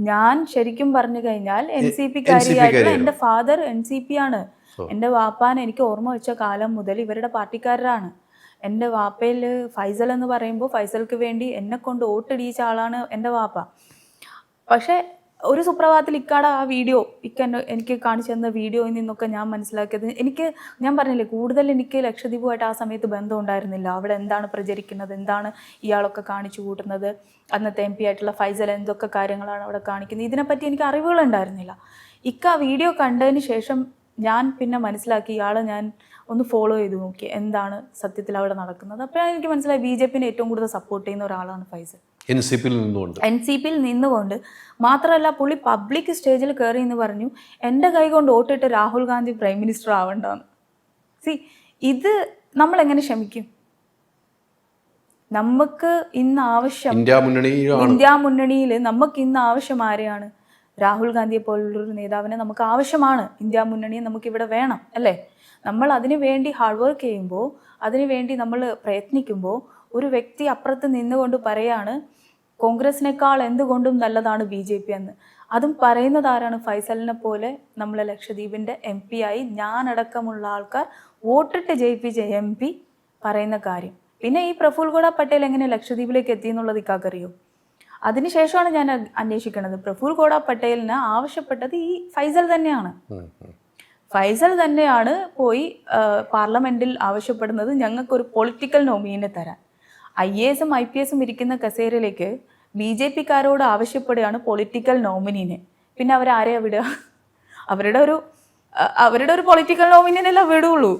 ഞാൻ ശരിക്കും പറഞ്ഞു കഴിഞ്ഞാൽ NCP-കാരിയായിട്ടുള്ള എൻ്റെ ഫാദർ NCP ആണ്. എൻ്റെ വാപ്പാൻ എനിക്ക് ഓർമ്മ വെച്ച കാലം മുതൽ ഇവരുടെ പാർട്ടിക്കാരാണ്. എൻ്റെ വാപ്പയിൽ ഫൈസൽ എന്ന് പറയുമ്പോൾ ഫൈസൽക്ക് വേണ്ടി എന്നെ കൊണ്ട് വോട്ടിടിയിച്ച ആളാണ് എൻ്റെ വാപ്പ. പക്ഷേ ഒരു സുപ്രഭാതത്തിൽ ഇക്കാടെ ആ വീഡിയോ എനിക്ക് കാണിച്ചു തന്ന വീഡിയോയിൽ നിന്നൊക്കെ ഞാൻ മനസ്സിലാക്കിയത്, ഞാൻ പറഞ്ഞില്ലേ കൂടുതൽ എനിക്ക് ലക്ഷദ്വീപുമായിട്ട് ആ സമയത്ത് ബന്ധം ഉണ്ടായിരുന്നില്ല. അവിടെ എന്താണ് പ്രചരിക്കുന്നത്, എന്താണ് ഇയാളൊക്കെ കാണിച്ചു കൂട്ടുന്നത്, അന്നത്തെ MP ആയിട്ടുള്ള ഫൈസൽ എന്തൊക്കെ കാര്യങ്ങളാണ് അവിടെ കാണിക്കുന്നത്, ഇതിനെപ്പറ്റി എനിക്ക് അറിവുകളുണ്ടായിരുന്നില്ല. ഇക്ക ആ വീഡിയോ കണ്ടതിന് ശേഷം ഞാൻ പിന്നെ മനസ്സിലാക്കി ഇയാളെ ഞാൻ ഒന്ന് ഫോളോ ചെയ്ത് നോക്കി എന്താണ് സത്യത്തിൽ അവിടെ നടക്കുന്നത്. അപ്പോഴാണ് എനിക്ക് മനസ്സിലായി BJPനെ ഏറ്റവും കൂടുതൽ സപ്പോർട്ട് ചെയ്യുന്ന ഒരാളാണ് ഫൈസൽ. NCP-യിൽ നിന്നുകൊണ്ട് മാത്രമല്ല, പുള്ളി പബ്ലിക് സ്റ്റേജിൽ കയറി എന്ന് പറഞ്ഞു എൻ്റെ കൈ കൊണ്ട് വോട്ടിട്ട് രാഹുൽ ഗാന്ധി പ്രൈം മിനിസ്റ്റർ ആവണ്ടെന്ന്. ഇത് നമ്മളെങ്ങനെ ക്ഷമിക്കും? നമുക്ക് ഇന്ന് ആവശ്യം ഇന്ത്യ മുന്നണിയിൽ നമുക്ക് ഇന്ന് ആവശ്യം ആരെയാണ്? രാഹുൽ ഗാന്ധിയെ പോലുള്ളൊരു നേതാവിനെ നമുക്ക് ആവശ്യമാണ്. ഇന്ത്യ മുന്നണിയെ നമുക്കിവിടെ വേണം അല്ലേ? നമ്മൾ അതിനു വേണ്ടി ഹാർഡ് വർക്ക് ചെയ്യുമ്പോൾ, അതിനു വേണ്ടി നമ്മൾ പ്രയത്നിക്കുമ്പോൾ, ഒരു വ്യക്തി അപ്പുറത്ത് നിന്നുകൊണ്ട് പറയാണ് കോൺഗ്രസിനേക്കാൾ എന്തുകൊണ്ടും നല്ലതാണ് BJP എന്ന്. അതും പറയുന്നത് ആരാണ്? ഫൈസലിനെ പോലെ നമ്മളെ ലക്ഷദ്വീപിൻ്റെ MP ആയി ഞാനടക്കമുള്ള ആൾക്കാർ വോട്ടിട്ട് ജയിപ്പിച്ച MP പറയുന്ന കാര്യം. പിന്നെ ഈ പ്രഫുൽ ഗോഡ പട്ടേൽ എങ്ങനെ ലക്ഷദ്വീപിലേക്ക് എത്തി എന്നുള്ളത് ഇക്കാക്കറിയോ? അതിനുശേഷമാണ് ഞാൻ അന്വേഷിക്കുന്നത്. പ്രഫുൽ ഗോഡ പട്ടേലിന് ആവശ്യപ്പെട്ടത് ഈ ഫൈസൽ തന്നെയാണ്. ഫൈസൽ തന്നെയാണ് പോയി പാർലമെന്റിൽ ആവശ്യപ്പെടുന്നത് ഞങ്ങൾക്കൊരു പൊളിറ്റിക്കൽ നോമിനിയെ തരാൻ. IAS IPS ഇരിക്കുന്ന കസേരയിലേക്ക് BJP-കാരോട് ആവശ്യപ്പെടുകയാണ് പൊളിറ്റിക്കൽ നോമിനിനെ. പിന്നെ അവരാരെയാ വിടുക? അവരുടെ ഒരു പൊളിറ്റിക്കൽ നോമിനിയനല്ല വിടുള്ളൂ.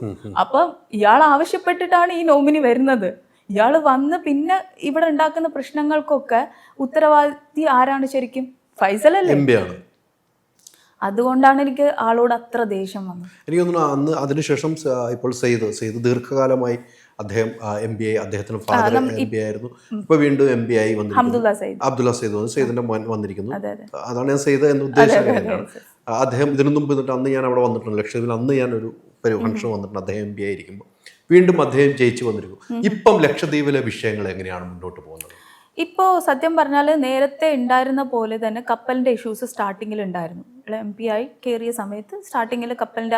അപ്പം ഇയാൾ ആവശ്യപ്പെട്ടിട്ടാണ് ഈ നോമിനി വരുന്നത്. ഇയാൾ വന്ന് പിന്നെ ഇവിടെ ഉണ്ടാക്കുന്ന പ്രശ്നങ്ങൾക്കൊക്കെ ഉത്തരവാദി ആരാണ് ശരിക്കും? ഫൈസലല്ലേ? അതുകൊണ്ടാണ് എനിക്ക് ആളോട് അത്ര ദേഷ്യം വന്നത്. എനിക്ക് തോന്നുന്നു അന്ന് അതിനുശേഷം ഇപ്പോൾ സെയ്ദ് ദീർഘകാലമായി അദ്ദേഹം MB ആയി, അദ്ദേഹത്തിന് ഫാദർ MB ആയിരുന്നു. ഇപ്പൊ വീണ്ടും MB ആയി വന്നിരിക്കുന്നു. അബ്ദുള്ള സെയ്ദ് സെയ്ദിന്റെ മോൻ വന്നിരിക്കുന്നു. അതാണ് ഞാൻ സെയ്ദ് എന്ന് ഉദ്ദേശിച്ചത്. അദ്ദേഹം ഇതിനു മുമ്പ് അന്ന് ഞാൻ അവിടെ വന്നിട്ടുണ്ട് ലക്ഷദ്വീപിൽ. അന്ന് ഞാനൊരു ഫംഗ്ഷൻ വന്നിട്ടുണ്ട്. അദ്ദേഹം MB ആയിരിക്കുമ്പോൾ വീണ്ടും അദ്ദേഹം ജയിച്ചു വന്നിരിക്കും. ഇപ്പം ലക്ഷദ്വീപിലെ വിഷയങ്ങൾ എങ്ങനെയാണ് മുന്നോട്ട് പോകുന്നത്? ഇപ്പോൾ സത്യം പറഞ്ഞാൽ നേരത്തെ ഉണ്ടായിരുന്ന പോലെ തന്നെ കപ്പലിൻ്റെ ഇഷ്യൂസ് സ്റ്റാർട്ടിങ്ങിൽ ഉണ്ടായിരുന്നു. MP ആയി കയറിയ സമയത്ത് സ്റ്റാർട്ടിങ്ങിൽ കപ്പലിൻ്റെ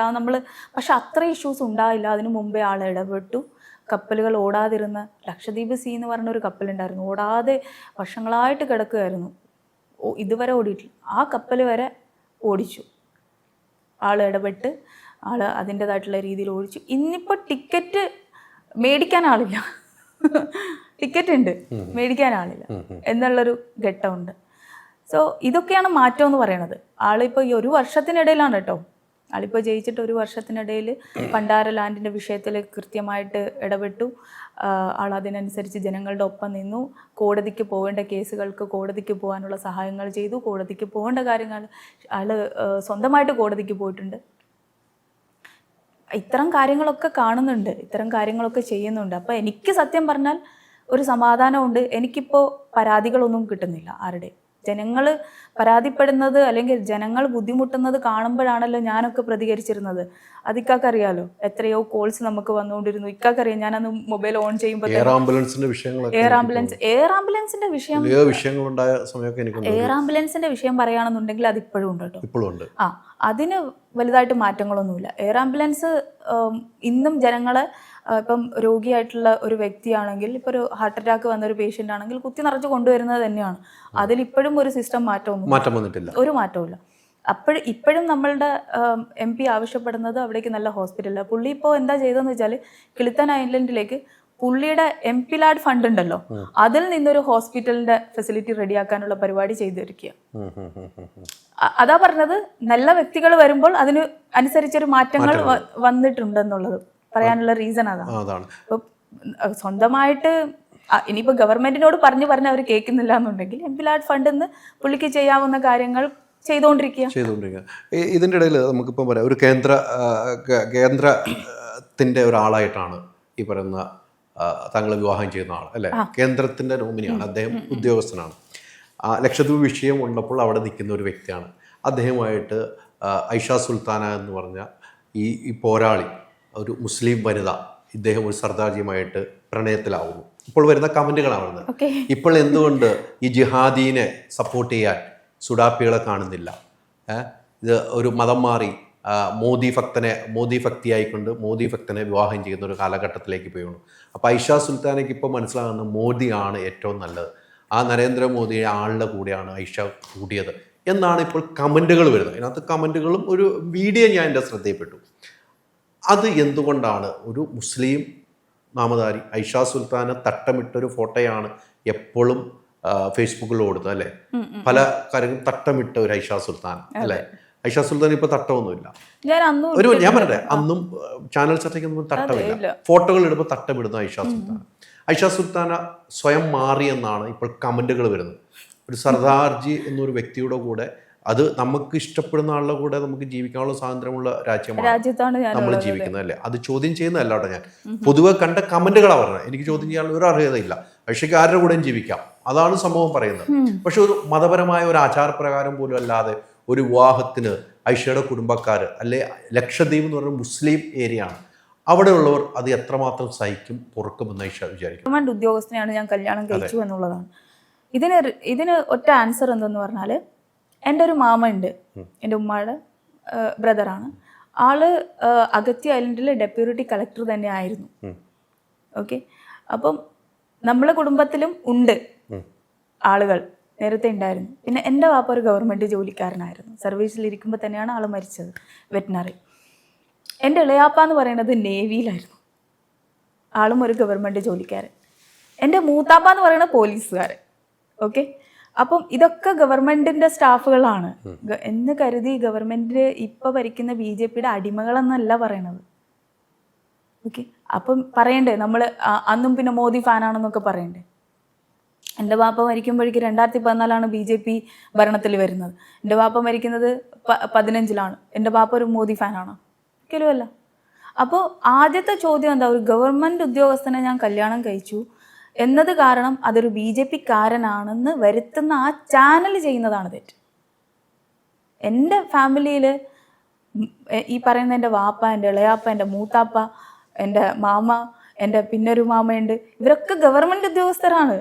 പക്ഷെ അത്ര ഇഷ്യൂസ് ഉണ്ടായില്ല. അതിനു മുമ്പേ ആൾ ഇടപെട്ടു. കപ്പലുകൾ ഓടാതിരുന്ന ലക്ഷദ്വീപ് സീ എന്ന് പറഞ്ഞൊരു കപ്പലുണ്ടായിരുന്നു. ഓടാതെ വർഷങ്ങളായിട്ട് കിടക്കുകയായിരുന്നു. ഇതുവരെ ഓടിയിട്ടില്ല. ആ കപ്പൽ വരെ ഓടിച്ചു. ആൾ ഇടപെട്ട് ആൾ അതിൻ്റെതായിട്ടുള്ള രീതിയിൽ ഓടിച്ചു. ഇന്നിപ്പോൾ ടിക്കറ്റ് മേടിക്കാൻ ആളില്ല. ടിക്കറ്റ് ഉണ്ട്, മേടിക്കാൻ ആളില്ല എന്നുള്ളൊരു ഘട്ടമുണ്ട്. സോ ഇതൊക്കെയാണ് മാറ്റം എന്ന് പറയുന്നത്. ആളിപ്പോൾ ഈ ഒരു വർഷത്തിനിടയിലാണ് കേട്ടോ, ആളിപ്പോൾ ജയിച്ചിട്ട് ഒരു വർഷത്തിനിടയിൽ പണ്ടാര ലാൻഡിൻ്റെ വിഷയത്തിൽ കൃത്യമായിട്ട് ഇടപെട്ടു. ആൾ അതിനനുസരിച്ച് ജനങ്ങളുടെ ഒപ്പം നിന്നു. കോടതിക്ക് പോകേണ്ട കേസുകൾക്ക് കോടതിക്ക് പോകാനുള്ള സഹായങ്ങൾ ചെയ്തു. കോടതിക്ക് പോകേണ്ട കാര്യങ്ങൾ ആൾ സ്വന്തമായിട്ട് കോടതിക്ക് പോയിട്ടുണ്ട്. ഇത്തരം കാര്യങ്ങളൊക്കെ കാണുന്നുണ്ട്, ഇത്തരം കാര്യങ്ങളൊക്കെ ചെയ്യുന്നുണ്ട്. അപ്പോൾ എനിക്ക് സത്യം പറഞ്ഞാൽ ഒരു സമാധാനമുണ്ട്. എനിക്കിപ്പോൾ പരാതികളൊന്നും കിട്ടുന്നില്ല ആരുടെ. ജനങ്ങൾ പരാതിപ്പെടുന്നത് അല്ലെങ്കിൽ ജനങ്ങൾ ബുദ്ധിമുട്ടുന്നത് കാണുമ്പോഴാണല്ലോ ഞാനൊക്കെ പ്രതികരിച്ചിരുന്നത്. അത് ഇക്കാക്കറിയാലോ, എത്രയോ കോൾസ് നമുക്ക് വന്നുകൊണ്ടിരുന്നു. ഇക്കാക്കറിയാം, ഞാനന്ന് മൊബൈൽ ഓൺ ചെയ്യുമ്പോൾ എയർ ആംബുലൻസിന്റെ വിഷയം എയർ ആംബുലൻസിന്റെ വിഷയം പറയുകയാണെന്നുണ്ടെങ്കിൽ അത് ഇപ്പോഴും ഉണ്ട് കേട്ടോ. അതിന് വലുതായിട്ട് മാറ്റങ്ങളൊന്നുമില്ല. എയർ ആംബുലൻസ് ഇന്നും ജനങ്ങളെ ഇപ്പം രോഗിയായിട്ടുള്ള ഒരു വ്യക്തിയാണെങ്കിൽ, ഇപ്പോൾ ഒരു ഹാർട്ട് അറ്റാക്ക് വന്ന ഒരു പേഷ്യൻ്റ് ആണെങ്കിൽ കുത്തി നിറച്ച് കൊണ്ടുവരുന്നത് തന്നെയാണ്. അതിലിപ്പോഴും ഒരു സിസ്റ്റം മാറ്റം വന്നിട്ടില്ല, ഒരു മാറ്റവുമില്ല. ഇപ്പോഴും നമ്മളുടെ MP ആവശ്യപ്പെടുന്നത് അവിടേക്ക് നല്ല ഹോസ്പിറ്റലില്ല. പുള്ളി ഇപ്പോൾ എന്താ ചെയ്തതെന്ന് വെച്ചാൽ കിളിത്തൻ ഐലൻഡിലേക്ക് പുള്ളിയുടെ MP ലാഡ് ഫണ്ട് ഉണ്ടല്ലോ, അതിൽ നിന്നൊരു ഹോസ്പിറ്റലിന്റെ ഫെസിലിറ്റി റെഡിയാക്കാനുള്ള പരിപാടി ചെയ്തിരിക്കുക. അതാ പറഞ്ഞത്, നല്ല വ്യക്തികൾ വരുമ്പോൾ അതിന് അനുസരിച്ചൊരു മാറ്റങ്ങൾ വന്നിട്ടുണ്ടെന്നുള്ളത് പറയാനുള്ള റീസൺ അതാണ്. ഇപ്പൊ സ്വന്തമായിട്ട് ഇനിയിപ്പോൾ ഗവൺമെന്റിനോട് പറഞ്ഞു അവർ കേൾക്കുന്നില്ല എന്നുണ്ടെങ്കിൽ MP ലാഡ് ഫണ്ടിൽ നിന്ന് പുള്ളിക്ക് ചെയ്യാവുന്ന കാര്യങ്ങൾ ചെയ്തുകൊണ്ടിരിക്കുക. ഇതിൻ്റെ ഇടയിൽ നമുക്കിപ്പം പറയാം, ഒരു കേന്ദ്രത്തിൻ്റെ ഒരാളായിട്ടാണ് ഈ പറയുന്ന താങ്കൾ വിവാഹം ചെയ്യുന്ന ആൾ അല്ലേ? കേന്ദ്രത്തിൻ്റെ നോമിനിയാണ് അദ്ദേഹം, ഉദ്യോഗസ്ഥനാണ്. ലക്ഷദ്വീപ് വിഷയം ഉള്ളപ്പോൾ അവിടെ നിൽക്കുന്ന ഒരു വ്യക്തിയാണ്. അദ്ദേഹമായിട്ട് ഐഷ സുൽത്താന എന്ന് പറഞ്ഞ ഈ പോരാളി, ഒരു മുസ്ലിം വനിത, ഇദ്ദേഹം ഒരു സർദാർജിയുമായിട്ട് പ്രണയത്തിലാവുന്നു. ഇപ്പോൾ വരുന്ന കമൻറ്റുകളാണ് വരുന്നത്. ഇപ്പോൾ എന്തുകൊണ്ട് ഈ ജിഹാദീനെ സപ്പോർട്ട് ചെയ്യാൻ സുഡാപ്പികളെ കാണുന്നില്ല? ഇത് ഒരു മതം മാറി മോദി ഭക്തിയായിക്കൊണ്ട് മോദി ഭക്തനെ വിവാഹം ചെയ്യുന്ന ഒരു കാലഘട്ടത്തിലേക്ക് പോയുള്ളൂ. അപ്പോൾ ഐഷ സുൽത്താനയ്ക്ക് ഇപ്പോൾ മനസ്സിലാകുന്ന മോദിയാണ് ഏറ്റവും നല്ലത്, ആ നരേന്ദ്രമോദി ആളുടെ കൂടെയാണ് ഐഷ കൂടിയത് എന്നാണ് ഇപ്പോൾ കമൻറ്റുകൾ വരുന്നത്. ഇതിനകത്ത് കമൻറ്റുകളും ഒരു വീഡിയോ ഞാൻ എൻ്റെ ശ്രദ്ധയിൽപ്പെട്ടു. അത് എന്തുകൊണ്ടാണ് ഒരു മുസ്ലിം നാമധാരി ഐഷ സുൽത്താനെ തട്ടമിട്ടൊരു ഫോട്ടോയാണ് എപ്പോഴും ഫേസ്ബുക്കിൽ കൊടുത്തത് അല്ലേ? പല കാര്യങ്ങളും തട്ടമിട്ട ഒരു ഐഷ സുൽത്താൻ അല്ലേ? ഐഷ സുൽത്താൻ ഇപ്പൊ തട്ടമൊന്നുമില്ല. ഞാൻ പറയട്ടെ, അന്നും ചാനൽ ചർച്ചയ്ക്കൊന്നും തട്ടമില്ല. ഫോട്ടോകൾ ഇടുമ്പോൾ തട്ടമിടുന്ന ഐഷ സുൽത്താന സ്വയം മാറിയെന്നാണ് ഇപ്പോൾ കമന്റുകൾ വരുന്നത്. ഒരു സർദാർജി എന്നൊരു വ്യക്തിയുടെ കൂടെ അത് നമുക്ക് ഇഷ്ടപ്പെടുന്ന ആളുടെ കൂടെ നമുക്ക് ജീവിക്കാനുള്ള സ്വാതന്ത്ര്യമുള്ള രാജ്യത്താണ് നമ്മൾ ജീവിക്കുന്നത് അല്ലേ. അത് ചോദ്യം ചെയ്യുന്നതല്ല കേട്ടോ. ഞാൻ പൊതുവെ കണ്ട കമന്റുകളാണ് പറഞ്ഞത്. എനിക്ക് ചോദ്യം ചെയ്യാനുള്ള ഒരു അർഹതയില്ല. ഐഷയ്ക്ക് ആരുടെ കൂടെയും ജീവിക്കാം, അതാണ് സംഭവം പറയുന്നത്. പക്ഷെ ഒരു മതപരമായ ഒരു ആചാരപ്രകാരം പോലും അല്ലാതെ ഒരു വിവാഹത്തിന് ഐഷയുടെ കുടുംബക്കാർ അല്ലെ, ലക്ഷദ്വീപ് എന്ന് പറയുന്ന മുസ്ലിം ഏരിയ ആണ്, അവിടെയുള്ളവർ അത് എത്രമാത്രം സഹിക്കും, പൊറുക്കുമെന്ന് ഐഷ വിചാരിക്കും. ഗവൺമെന്റ് ഉദ്യോഗസ്ഥനെയാണ് ഞാൻ കല്യാണം കഴിച്ചു എന്നുള്ളതാണ്. ഇതിന് ഒറ്റ ആൻസർ എന്തെന്ന് പറഞ്ഞാൽ, എൻ്റെ ഒരു മാമ ഉണ്ട്, എൻ്റെ ഉമ്മയുടെ ബ്രദറാണ്. ആള് അഗത്തി ഐലൻഡിലെ ഡെപ്യൂട്ടി കളക്ടർ തന്നെ ആയിരുന്നു. ഓക്കെ, അപ്പം നമ്മളെ കുടുംബത്തിലും ഉണ്ട് ആളുകൾ, നേരത്തെ ഉണ്ടായിരുന്നു. പിന്നെ എൻ്റെ വാപ്പ ഒരു ഗവൺമെൻറ് ജോലിക്കാരനായിരുന്നു. സർവീസിലിരിക്കുമ്പോൾ തന്നെയാണ് ആൾ മരിച്ചത്, വെറ്റിനറി. എൻ്റെ ഇളയാപ്പ എന്ന് പറയുന്നത് നേവിയിലായിരുന്നു, ആളും ഒരു ഗവൺമെൻറ് ജോലിക്കാരൻ. എൻ്റെ മൂത്താപ്പ എന്ന് പറയുന്നത് പോലീസുകാരൻ. ഓക്കെ, അപ്പം ഇതൊക്കെ ഗവൺമെൻറ്റിൻ്റെ സ്റ്റാഫുകളാണ് എന്ന് കരുതി ഗവൺമെൻറ് ഇപ്പോൾ ഭരിക്കുന്ന BJPയുടെ അടിമകളെന്നല്ല പറയണത്. ഓക്കെ, അപ്പം പറയണ്ടേ നമ്മൾ അന്നും പിന്നെ മോദി ഫാനാണെന്നൊക്കെ പറയണ്ടേ. എൻ്റെ വാപ്പ മരിക്കുമ്പോഴേക്ക് 2014 BJP ഭരണത്തിൽ വരുന്നത്. എൻ്റെ വാപ്പ മരിക്കുന്നത് 2015. എൻ്റെ വാപ്പ ഒരു മോദി ഫാനാണോ? ഒരിക്കലും അല്ല. അപ്പോൾ ആദ്യത്തെ ചോദ്യം എന്താ, ഒരു ഗവൺമെൻറ് ഉദ്യോഗസ്ഥനെ ഞാൻ കല്യാണം കഴിച്ചു എന്നത് കാരണം അതൊരു BJPക്കാരനാണെന്ന് വരുത്തുന്ന ആ ചാനൽ ചെയ്യുന്നതാണ് തെറ്റ്. എൻ്റെ ഫാമിലിയിൽ ഈ പറയുന്ന എൻ്റെ വാപ്പ, എൻ്റെ ഇളയാപ്പ, എൻ്റെ മൂത്താപ്പ, എൻ്റെ മാമ, എൻ്റെ പിന്നൊരു മാമയുണ്ട്, ഇവരൊക്കെ ഗവൺമെൻറ് ഉദ്യോഗസ്ഥരാണ്.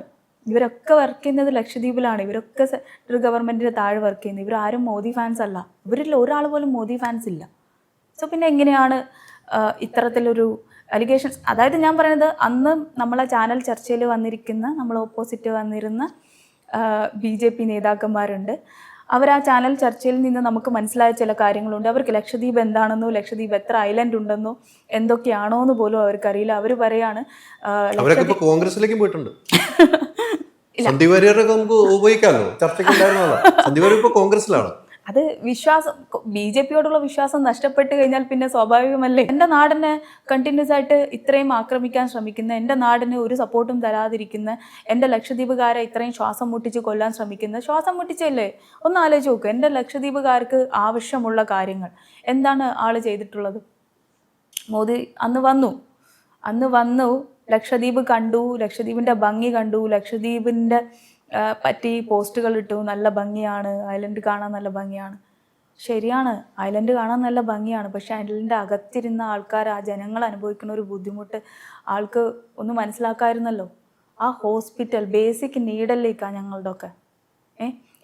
ഇവരൊക്കെ വർക്ക് ചെയ്യുന്നത് ലക്ഷദ്വീപിലാണ്. ഇവരൊക്കെ ഒരു ഗവൺമെൻറ്റിന് താഴെ വർക്ക് ചെയ്യുന്നത്. ഇവരാരും മോദി ഫാൻസ് അല്ല. ഇവരിൽ ഒരാൾ പോലും മോദി ഫാൻസ് ഇല്ല. സോ പിന്നെ എങ്ങനെയാണ് ഇത്തരത്തിലൊരു അലിഗേഷൻസ്? അതായത് ഞാൻ പറയുന്നത്, അന്ന് നമ്മളെ ചാനൽ ചർച്ചയിൽ വന്നിരിക്കുന്ന, നമ്മൾ ഓപ്പോസിറ്റ് വന്നിരുന്ന BJP നേതാക്കന്മാരുണ്ട്. അവർ ആ ചാനൽ ചർച്ചയിൽ നിന്ന് നമുക്ക് മനസ്സിലായ ചില കാര്യങ്ങളുണ്ട്. അവർക്ക് ലക്ഷദ്വീപ് എന്താണെന്നോ, ലക്ഷദ്വീപ് എത്ര ഐലൻഡ് ഉണ്ടെന്നോ എന്തൊക്കെയാണോ എന്ന് പോലും അവർക്കറിയില്ല. അവർ പറയാണ് കോൺഗ്രസിലേക്ക് പോയിട്ടുണ്ട്. സന്ദീപ് വാര്യരൊക്കെ നമുക്ക് ഉപയോഗിക്കാമല്ലോ, ചർച്ചയ്ക്കുണ്ടായിരുന്നല്ലോ. സന്ദീപ് വാര്യർ ഇപ്പോൾ കോൺഗ്രസിലാണ്. അത് വിശ്വാസം, BJPയോടുള്ള വിശ്വാസം നഷ്ടപ്പെട്ട് കഴിഞ്ഞാൽ പിന്നെ സ്വാഭാവികമല്ലേ. എൻ്റെ നാടിനെ കണ്ടിന്യൂസ് ആയിട്ട് ഇത്രയും ആക്രമിക്കാൻ ശ്രമിക്കുന്ന, എൻ്റെ നാടിന് ഒരു സപ്പോർട്ടും തരാതിരിക്കുന്ന, എൻ്റെ ലക്ഷദ്വീപുകാരെ ഇത്രയും ശ്വാസം മുട്ടിച്ച് കൊല്ലാൻ ശ്രമിക്കുന്ന, ശ്വാസം മുട്ടിച്ചല്ലേ, ഒന്ന് ആലോചിച്ച് നോക്ക്. എൻ്റെ ലക്ഷദ്വീപുകാർക്ക് ആവശ്യമുള്ള കാര്യങ്ങൾ എന്താണ് ആൾ ചെയ്തിട്ടുള്ളത്? മോദി അന്ന് വന്നു ലക്ഷദ്വീപ് കണ്ടു, ലക്ഷദ്വീപിൻ്റെ ഭംഗി കണ്ടു, ലക്ഷദ്വീപിൻ്റെ പറ്റി പോസ്റ്റുകൾ ഇട്ടു. നല്ല ഭംഗിയാണ്, ഐലൻഡ് കാണാൻ നല്ല ഭംഗിയാണ്. ശരിയാണ്, ഐലൻഡ് കാണാൻ നല്ല ഭംഗിയാണ്. പക്ഷെ ഐലൻഡിൻ്റെ അകത്തിരുന്ന ആൾക്കാർ, ആ ജനങ്ങൾ അനുഭവിക്കുന്ന ഒരു ബുദ്ധിമുട്ട് ആൾക്ക് ഒന്ന് മനസ്സിലാക്കാമായിരുന്നല്ലോ. ആ ഹോസ്പിറ്റൽ ബേസിക് നീഡല്ലേക്കാണ് ഞങ്ങളുടെ ഒക്കെ.